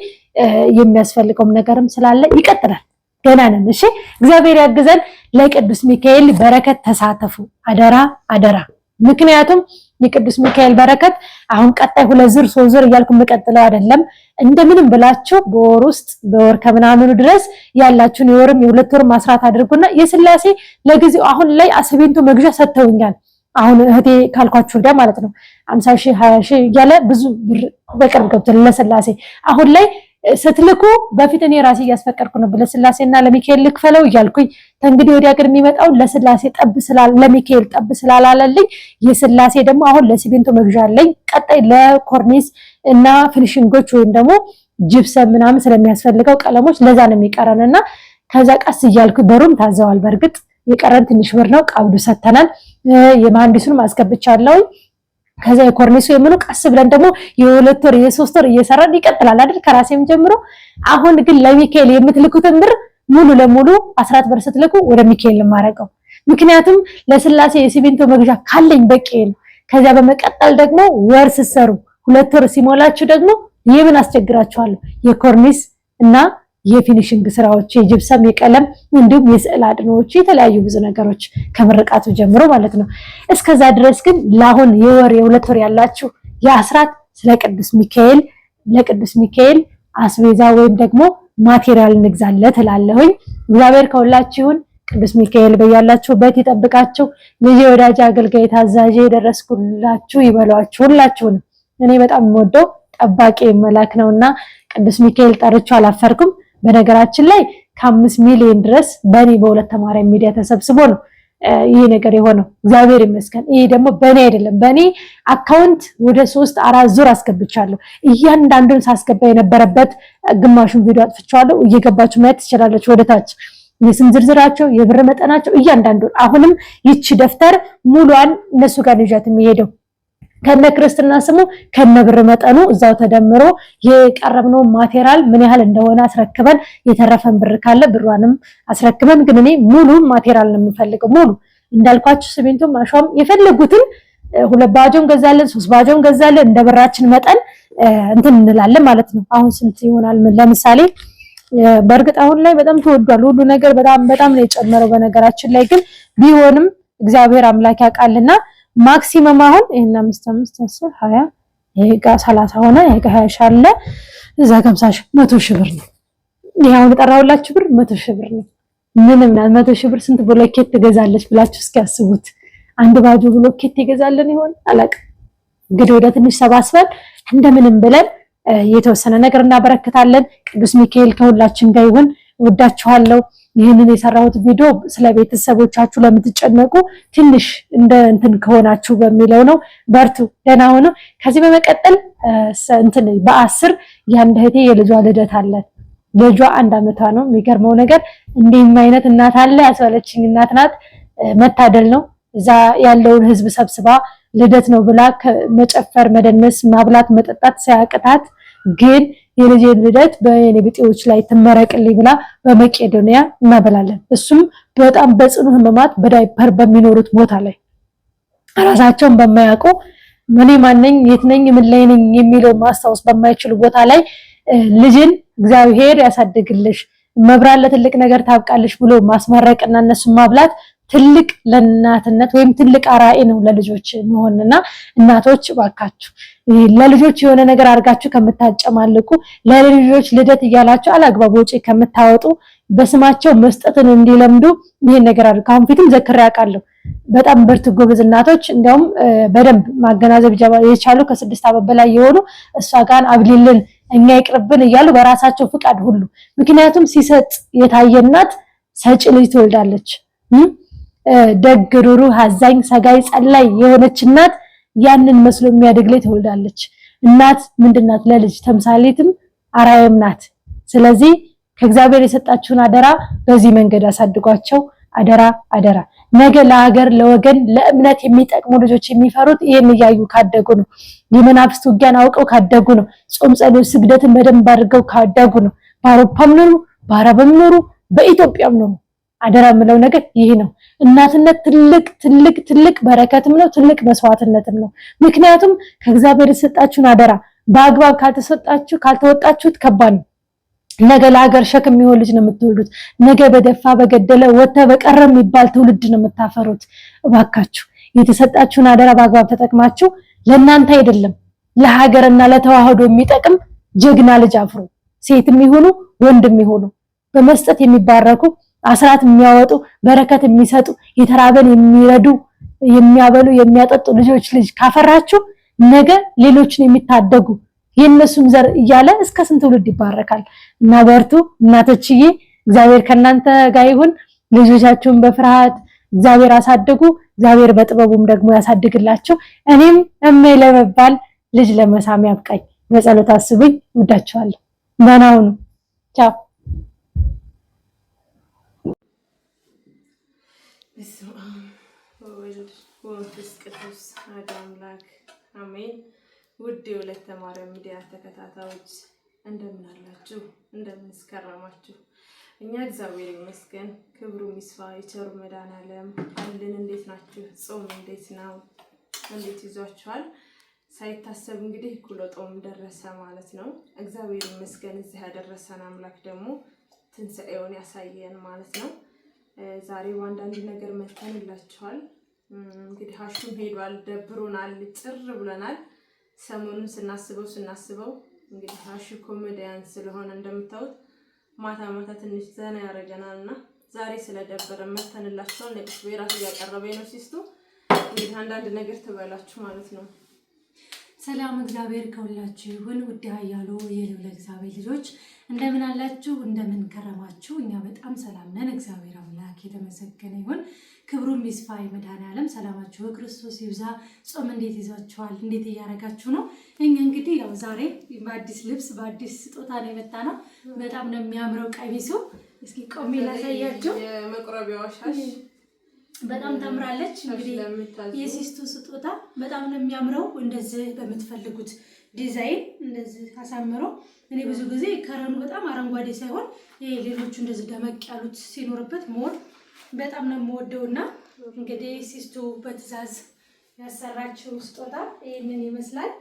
የሚያስፈልገው ነገርም ስላለ ይቀጥላል። ገና ነን። እሺ እግዚአብሔር ያግዘን። ለቅዱስ ሚካኤል በረከት ተሳተፉ አደራ አደራ። ምክንያቱም የቅዱስ ሚካኤል በረከት አሁን ቀጣይ 2 ዙር 3 ዙር እያልኩ መቀጥለው አይደለም። እንደምንም ብላችሁ በወር ውስጥ በወር ከምናምኑ ድረስ ያላችሁን የወርም የ2 ወርም አስራት አድርጉና የስላሴ ለጊዜው አሁን ላይ አስቤንቶ መግዣ ሰጥተውኛል። አሁን እህቴ ካልኳችሁ ወዲያ ማለት ነው 50,000 20,000 እያለ ብዙ ብር በቅርብ ገብቷል ለስላሴ። አሁን ላይ ስትልኩ በፊት እኔ ራሴ እያስፈቀድኩ ነው ለስላሴና ለሚካኤል ልክፈለው እያልኩኝ እንግዲህ ወዲያ ግን የሚመጣው ለስላሴ ለሚካኤል ጠብ ስላላለልኝ የስላሴ ደግሞ አሁን ለሲሚንቶ መግዣ አለኝ። ቀጣይ ለኮርኒስ እና ፊኒሺንጎች ወይም ደግሞ ጂፕሰም ምናምን ስለሚያስፈልገው ቀለሞች ለዛ ነው የሚቀረንና ከዛ ቀስ እያልኩ በሩም ታዘዋል። በርግጥ የቀረን ትንሽ ብር ነው። ቀብዱ ሰተናል። የመሐንዲሱን ማስገብቻለሁ። ከዛ የኮርኒሱ የምኑ ቀስ ብለን ደግሞ የ2 ወር የ3 ወር እየሰራን ይቀጥላል አይደል ከራሴም ጀምሮ። አሁን ግን ለሚካኤል የምትልኩትን ብር ሙሉ ለሙሉ አስራት ብር ስትልኩ ወደ ሚካኤል ማረቀው። ምክንያቱም ለስላሴ የሲሚንቶ መግዣ ካለኝ በቂ ነው። ከዛ በመቀጠል ደግሞ ወር ሲሰሩ 2 ወር ሲሞላችሁ ደግሞ የምን አስቸግራችኋለሁ የኮርኒስ እና የፊኒሺንግ ስራዎች የጂፕሰም የቀለም እንዲሁም የስዕል አድኖዎች የተለያዩ ብዙ ነገሮች ከምርቃቱ ጀምሮ ማለት ነው። እስከዛ ድረስ ግን ለአሁን የወር የ2 ወር ያላችሁ የአስራት ስለ ቅዱስ ሚካኤል ለቅዱስ ሚካኤል አስቤዛ ወይም ደግሞ ማቴሪያል እንግዛለት እላለሁኝ። እግዚአብሔር ከሁላችሁ ይሁን። ቅዱስ ሚካኤል በያላችሁበት ይጠብቃችሁ። ልጅ ወዳጅ አገልጋይ ታዛዥ የደረስኩላችሁ ይበሏችሁ ሁላችሁንም። እኔ በጣም የምወደው ጠባቂ መላክ ነውና ቅዱስ ሚካኤል ጠርቼ አላፈርኩም። በነገራችን ላይ ከ5 ሚሊዮን ድረስ በኔ በሁለት ተማሪ ሚዲያ ተሰብስቦ ነው ይሄ ነገር የሆነው። እግዚአብሔር ይመስገን። ይሄ ደግሞ በኔ አይደለም፣ በኔ አካውንት ወደ 3-4 ዙር አስገብቻለሁ። እያንዳንዱን ሳስገባ የነበረበት ግማሹን ቪዲዮ አጥፍቻለሁ። እየገባችሁ ማየት ትችላላችሁ። ወደታች የስም ዝርዝራቸው የብር መጠናቸው እያንዳንዱን። አሁንም ይቺ ደፍተር ሙሉዋን እነሱ ጋር ልጃት የሚሄደው ከነ ክርስትና ስሙ ከነ ብር መጠኑ እዛው ተደምሮ የቀረብነው ማቴሪያል ምን ያህል እንደሆነ አስረክበን የተረፈን ብር ካለ ብሯንም አስረክበን፣ ግን እኔ ሙሉ ማቴሪያል ነው የምፈልገው። ሙሉ እንዳልኳችሁ ሲሚንቶ ማሻም የፈለጉትን 2 ባጆን ገዛለን 3 ባጆን ገዛለን እንደ ብራችን መጠን እንትን እንላለን ማለት ነው። አሁን ስንት ይሆናል? ለምሳሌ በእርግጥ አሁን ላይ በጣም ተወዷል ሁሉ ነገር በጣም ነው የጨመረው። በነገራችን ላይ ግን ቢሆንም እግዚአብሔር አምላክ ያውቃልና ማክሲመም አሁን ይሄን 5 5 10 20 ይሄ ጋር 30 ሆነ። ይሄ ጋር 20 አለ እዛ ጋር 50 100 ሺህ ብር ነው። ይሄ አሁን የጠራሁላችሁ ብር 100 ሺህ ብር ነው። ምንም ነው 100 ሺህ ብር ስንት ብሎኬት ትገዛለች ብላችሁ እስኪ አስቡት። አንድ ባጆ ብሎኬት ይገዛልን ይሆን አላውቅም። እንግዲህ ወደ ትንሽ ሰባስበን እንደምንም ብለን የተወሰነ ነገር እናበረክታለን። ቅዱስ ሚካኤል ከሁላችን ጋር ይሁን። ወዳችኋለሁ። ይህንን የሰራሁት ቪዲዮ ስለ ቤተሰቦቻችሁ ለምትጨነቁ ትንሽ እንደ እንትን ከሆናችሁ በሚለው ነው። በርቱ፣ ደህና ሆኖ። ከዚህ በመቀጠል እንትን በ10 የአንድ እህቴ የልጇ ልደት አለ። ልጇ 1 ዓመቷ ነው። የሚገርመው ነገር እንዲህም አይነት እናት አለ ያስባለችኝ እናት ናት። መታደል ነው። እዛ ያለውን ህዝብ ሰብስባ ልደት ነው ብላ መጨፈር፣ መደነስ፣ ማብላት፣ መጠጣት ሳያቅታት ግን የልጄን ልደት በየኔ ቢጤዎች ላይ ትመረቅልኝ ብላ በመቄዶንያ እናበላለን። እሱም በጣም በጽኑ ህመማት በዳይፐር በሚኖሩት ቦታ ላይ ራሳቸውን በማያውቁ እኔ ማነኝ የት ነኝ ምን ላይ ነኝ የሚለው ማስታወስ በማይችሉ ቦታ ላይ ልጅን እግዚአብሔር ያሳድግልሽ መብራን ለትልቅ ነገር ታብቃልሽ ብሎ ማስመረቅና እነሱን ማብላት ትልቅ ለእናትነት ወይም ትልቅ አራኢ ነው ለልጆች መሆንና እናቶች ባካችሁ ለልጆች የሆነ ነገር አድርጋችሁ ከምታጨማልቁ ለልጆች ልደት እያላችሁ አላግባብ ወጪ ከምታወጡ በስማቸው መስጠትን እንዲለምዱ ይሄን ነገር አድርጉ። አሁን ፊትም ዘክሬ ያውቃለሁ። በጣም በርቱ ጎበዝ እናቶች፣ እንዲያውም በደንብ ማገናዘብ የቻሉ ከ6 ዓመት በላይ የሆኑ እሷ ጋር አብሊልን እኛ ይቅርብን እያሉ በራሳቸው ፍቃድ ሁሉ ምክንያቱም ሲሰጥ የታየ እናት ሰጪ ልጅ ትወልዳለች። ደግ ሩሩ አዛኝ ሰጋይ ጸላይ የሆነች እናት ያንን መስሎ የሚያድግ ልጅ ትወልዳለች። እናት ምንድናት? ለልጅ ተምሳሌትም አራያም ናት። ስለዚህ ከእግዚአብሔር የሰጣችሁን አደራ በዚህ መንገድ አሳድጓቸው። አደራ አደራ። ነገ ለሀገር ለወገን ለእምነት የሚጠቅሙ ልጆች የሚፈሩት ይሄን እያዩ ካደጉ ነው። የመናፍስት ውጊያን አውቀው ካደጉ ነው። ጾም ጸሎት ስግደትን በደንብ አድርገው ካደጉ ነው። በአውሮፓም ኖሩ በአረብም ኖሩ በኢትዮጵያም ነው አደራ የምለው ነገር ይሄ ነው። እናትነት ትልቅ ትልቅ ትልቅ በረከትም ነው፣ ትልቅ መስዋዕትነትም ነው። ምክንያቱም ከእግዚአብሔር የሰጣችሁን አደራ በአግባብ ካልተወጣችሁት ከባድ ነው። ነገ ለሀገር ሸክም የሚሆን ልጅ ነው የምትወልዱት። ነገ በደፋ በገደለ ወተ በቀረ የሚባል ትውልድ ነው የምታፈሩት። እባካችሁ የተሰጣችሁን አደራ በአግባብ ተጠቅማችሁ ለእናንተ አይደለም ለሀገርና ለተዋህዶ የሚጠቅም ጀግና ልጅ አፍሩ። ሴትም ይሁኑ ወንድም ይሁኑ በመስጠት የሚባረኩ አስራት የሚያወጡ በረከት የሚሰጡ የተራበን የሚረዱ የሚያበሉ የሚያጠጡ ልጅ ካፈራችሁ ነገ ሌሎችን የሚታደጉ የነሱም ዘር እያለ እስከ ስንት ትውልድ ይባረካል። እና በርቱ እናቶችዬ፣ እግዚአብሔር ከናንተ ጋር ይሁን። ልጆቻችሁን በፍርሃት እግዚአብሔር አሳድጉ፣ እግዚአብሔር በጥበቡም ደግሞ ያሳድግላችሁ። እኔም እሜ ለመባል ልጅ ለመሳም ያብቃኝ። በጸሎት አስቡኝ። ወዳችኋለሁ። ደህና ሁኑ። ቻው። ወመንፈስ ቅዱስ አሐዱ አምላክ አሜን። ውድ የወለተ ማርያም ሚዲያ ተከታታዮች እንደምን አላችሁ? እንደምን ስከረማችሁ? እኛ እግዚአብሔር ይመስገን ክብሩ ይስፋ የቸሩ መድኃኔዓለም አለን። እንዴት ናችሁ? ጾም እንዴት ነው? እንዴት ይዟችኋል? ሳይታሰብ እንግዲህ እኩለ ጾም ደረሰ ማለት ነው። እግዚአብሔር ይመስገን እዚህ ያደረሰን አምላክ ደግሞ ትንሣኤውን ያሳየን ማለት ነው። ዛሬ በአንዳንድ ነገር መተንላችኋል። እንግዲህ ሀሹም ሄዷል፣ ደብሮናል፣ ጭር ብለናል። ሰሞኑን ስናስበው እንግዲህ ሀሹ ኮሜዲያን ስለሆነ እንደምታዩት ማታ ማታ ትንሽ ዘና ያደርገናልና ዛሬ ስለደበረ መተንላችኋል። ነቅስ በራሱ ያቀረበኝ ነው ሲስቱ እንግዲህ አንዳንድ ነገር ትበላችሁ ማለት ነው። ሰላም እግዚአብሔር ከሁላችሁ ይሁን። ውድ ኃያሉ የልዑል እግዚአብሔር ልጆች እንደምን አላችሁ? እንደምን ከረማችሁ? እኛ በጣም ሰላም ነን። እግዚአብሔር አምላክ የተመሰገነ ይሁን። ክብሩም ይስፋ መድኃኔዓለም። ሰላማችሁ በክርስቶስ ይብዛ። ጾም እንዴት ይዟችኋል? እንዴት እያደረጋችሁ ነው? እኛ እንግዲህ ያው ዛሬ በአዲስ ልብስ በአዲስ ስጦታ ነው የመጣነው። በጣም ነው የሚያምረው ቀሚሱ። እስኪ ቆሜ ላሳያችሁ። የመቁረቢያዋ ሻሽ በጣም ታምራለች። እንግዲህ የሲስቱ ስጦታ በጣም ነው የሚያምረው። እንደዚህ በምትፈልጉት ዲዛይን እንደዚህ አሳምሮ እኔ ብዙ ጊዜ ከረኑ በጣም አረንጓዴ ሳይሆን ሌሎቹ እንደዚህ ደመቅ ያሉት ሲኖርበት ሞር በጣም ነው የምወደውና እንግዲህ ሲስቱ በትዕዛዝ ያሰራችው ስጦታ ይሄንን ይመስላል።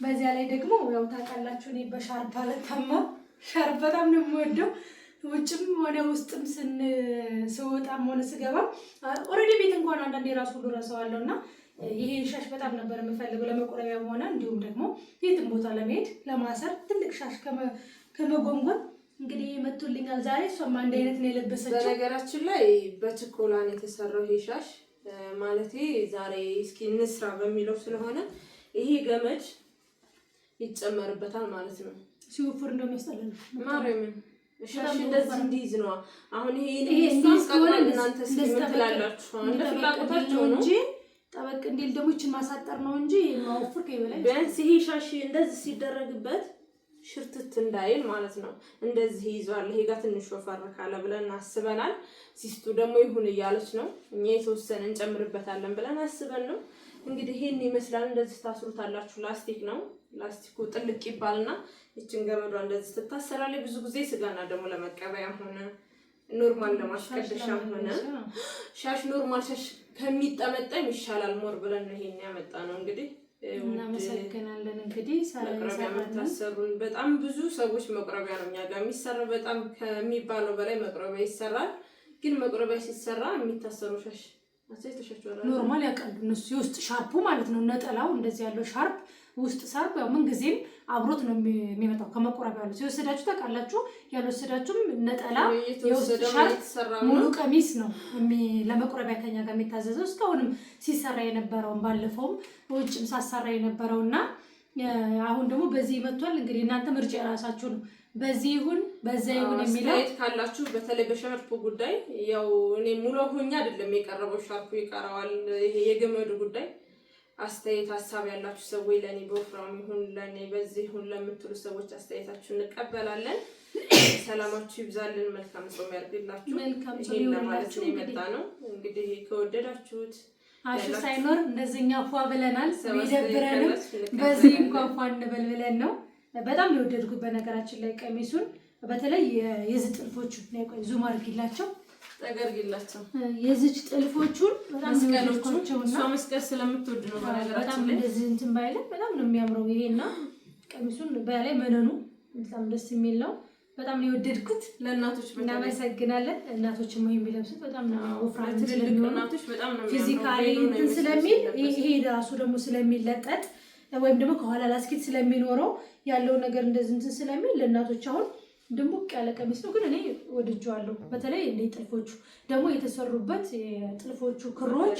በዚያ ላይ ደግሞ ያው ታውቃላችሁ እኔ በሻርፕ አለታማ ሻርፕ በጣም ነው የምወደው። ውጭም ሆነ ውስጥም ስወጣም ሆነ ስገባ ኦልሬዲ ቤት እንኳን አንዳንዴ ራሱ ሁሉ ረሳዋለሁና ይሄ ሻሽ በጣም ነበር የምፈልገው ለመቆረቢያ ሆነ እንዲሁም ደግሞ የትም ቦታ ለመሄድ ለማሰር ትልቅ ሻሽ ከመጎንጎን እንግዲህ መጥቶልኛል ዛሬ። እሷም አንድ አይነት ነው የለበሰችው። በነገራችን ላይ በችኮላን የተሰራው ይሄ ሻሽ ማለት ዛሬ እስኪ እንስራ በሚለው ስለሆነ ይሄ ገመድ ይጨመርበታል ማለት ነው። ሲወፍር እንደሚያስጠላል ማርያምን ሻሽ እንደዚህ እንዲይዝ ነው። አሁን ይሄ እንዲስቀላል እናንተ ስለምትላላችሁ እንደ ፍላጎታችሁ ነው እንጂ ጠበቅ እንዲል ደግሞ እቺ ማሳጠር ነው እንጂ ማወፍር ከይበላይ ቢያንስ ይሄ ሻሽ እንደዚህ ሲደረግበት ሽርትት እንዳይል ማለት ነው። እንደዚህ ይዟል። ይሄ ጋር ትንሽ ወፈር ካለ ብለን አስበናል። ሲስቱ ደግሞ ይሁን እያለች ነው። እኛ የተወሰነ እንጨምርበታለን ብለን አስበን ነው። እንግዲህ ይሄን ይመስላል። እንደዚህ ታስሩታላችሁ። ላስቲክ ነው። ላስቲኩ ጥልቅ ይባልና እቺን ገመዷ እንደዚህ ትታሰራለች። ብዙ ጊዜ ስጋና ደግሞ ለመቀበያም ሆነ ኖርማል ለማስቀደሻም ሆነ ሻሽ ኖርማል ሻሽ ከሚጠመጠም ይሻላል ሞር ብለን ነው ይሄን ያመጣ ነው። እንግዲህ እናመሰግናለን። እንግዲህ መቁረቢያ መታሰሩን በጣም ብዙ ሰዎች መቁረቢያ ነው እኛ ጋር የሚሰራው። በጣም ከሚባለው በላይ መቁረቢያ ይሰራል። ግን መቁረቢያ ሲሰራ የሚታሰሩ ሻሽ ኖርማል ያቀሉ እነሱ የውስጥ ሻርፑ ማለት ነው። ነጠላው እንደዚህ ያለው ሻርፕ ውስጥ ሻርፕ ያው ምን ጊዜም አብሮት ነው የሚመጣው ከመቆረቢያ ያለው። ሲወሰዳችሁ ታውቃላችሁ፣ ያልወሰዳችሁም ነጠላ የውስጥ ሻርፕ ሙሉ ቀሚስ ነው ለመቆረቢያ ከኛ ጋር የሚታዘዘው። እስካሁንም ሲሰራ የነበረውን ባለፈውም በውጭም ሳሰራ የነበረውና አሁን ደግሞ በዚህ መጥቷል። እንግዲህ እናንተ ምርጫ የራሳችሁ ነው። በዚህ ይሁን በዛ ይሁን የሚለው ካላችሁ በተለይ በሻርፕ ጉዳይ ያው እኔ ሙሉ ሆኛ አይደለም የቀረበው ሻርፑ ይቀራዋል። ይሄ የገመዱ ጉዳይ አስተያየት ሀሳብ ያላችሁ ሰዎች ለኔ በወፍራም ይሁን ለኔ በዚህ ይሁን ለምትሉ ሰዎች አስተያየታችሁ እንቀበላለን። ሰላማችሁ ይብዛልን። መልካም ጾም ያርግላችሁ። ይሄን ለማለት ነው የመጣ ነው። እንግዲህ ከወደዳችሁት አሹ ሳይኖር እንደዚህኛ ፏ ብለናል። ይደብረንም በዚህ እንኳን ፏ እንበል ብለን ነው። በጣም የወደድኩት በነገራችን ላይ ቀሚሱን በተለይ የዚህ ጥልፎቹ ዙም አድርጊላቸው ተገርግላቸው የዚህ ጥልፎቹን በጣም መስቀሎቹ እሷ መስቀል ስለምትወድ ነው በጣም እንደዚህ እንትን ባይለ በጣም ነው የሚያምረው። ይሄና ቀሚሱን በላይ መነኑ በጣም ደስ የሚል ነው። በጣም ነው የወደድኩት። ለእናቶች በጣም እናመሰግናለን። እናቶችም ይሄን ቢለብሱት በጣም ነው ወፍራም ስለሚሆኑ እናቶች በጣም ነው ፊዚካሊ እንትን ስለሚል ይሄ ራሱ ደግሞ ስለሚለጠጥ ወይም ደግሞ ከኋላ ላስኪት ስለሚኖረው ያለው ነገር እንደዚህ እንትን ስለሚል ለእናቶች አሁን ድምቅ ያለ ቀሚስ ነው። ግን እኔ ወድጄዋለሁ። በተለይ እንደ ጥልፎቹ ደግሞ የተሰሩበት የጥልፎቹ ክሮች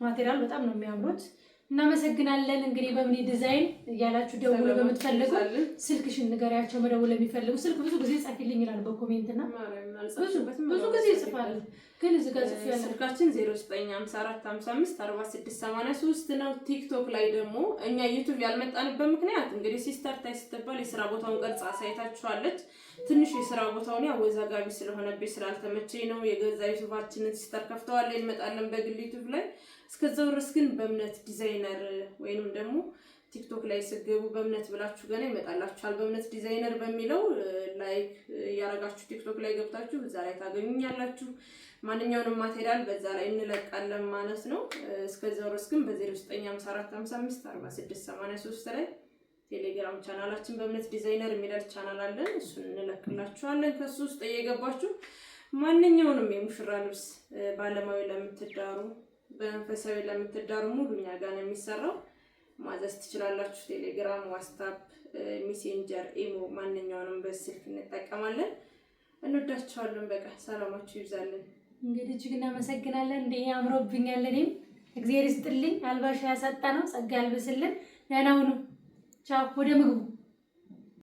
ማቴሪያል በጣም ነው የሚያምሩት። እናመሰግናለን። እንግዲህ በምን ዲዛይን እያላችሁ ደውሉ በምትፈልጉ ስልክሽን ንገሪያቸው። መደወል ለሚፈልጉ ስልክ ብዙ ጊዜ ጻፊልኝ ይላል በኮሜንት እና ብዙ ጊዜ ይጽፋል። ግን እዚህ ጋር ጽፍ ያለ ስልካችን 0954554683 ነው። ቲክቶክ ላይ ደግሞ እኛ ዩቲዩብ ያልመጣንበት ምክንያት እንግዲህ ሲስተር ታይ ስትባል የስራ ቦታውን ቀርጻ አሳይታችኋለች። ትንሽ የስራ ቦታውን አወዛጋቢ ስለሆነብኝ ስላልተመቸኝ ነው። የገዛ ዩቲዩባችንን ሲስተር ከፍተዋል እንመጣለን በግል ዩቲዩብ ላይ። እስከዛው ድረስ ግን በእምነት ዲዛይነር ወይንም ደግሞ ቲክቶክ ላይ ስገቡ በእምነት ብላችሁ ገና ይመጣላችኋል። በእምነት ዲዛይነር በሚለው ላይክ ያረጋችሁ ቲክቶክ ላይ ገብታችሁ እዛ ላይ ታገኙኛላችሁ። ማንኛውንም ማቴሪያል በዛ ላይ እንለቃለን ማለት ነው። እስከዛው ድረስ ግን በ0954554683 ላይ ቴሌግራም ቻናላችን በእምነት ዲዛይነር የሚላል ቻናል አለን። እሱን እንለቅላችኋለን። ከሱ ውስጥ እየገባችሁ ማንኛውንም የሙሽራ ልብስ ባለማዊ ለምትዳሩ በመንፈሳዊ ለምትዳሩ ሙሉ እኛ ጋር ነው የሚሰራው። ማዘዝ ትችላላችሁ። ቴሌግራም፣ ዋትስአፕ፣ ሜሴንጀር፣ ኢሞ ማንኛውንም በስልክ እንጠቀማለን። እንወዳችኋለን። በቃ ሰላማችሁ ይብዛልን። እንግዲህ እጅግ እናመሰግናለን። እንደ አምሮብኛል። እኔም እግዚአብሔር ይስጥልኝ። አልባሽ ያሳጣ ነው ጸጋ ያልብስልን። ደህና ሁኑ። ቻው። ወደ ምግቡ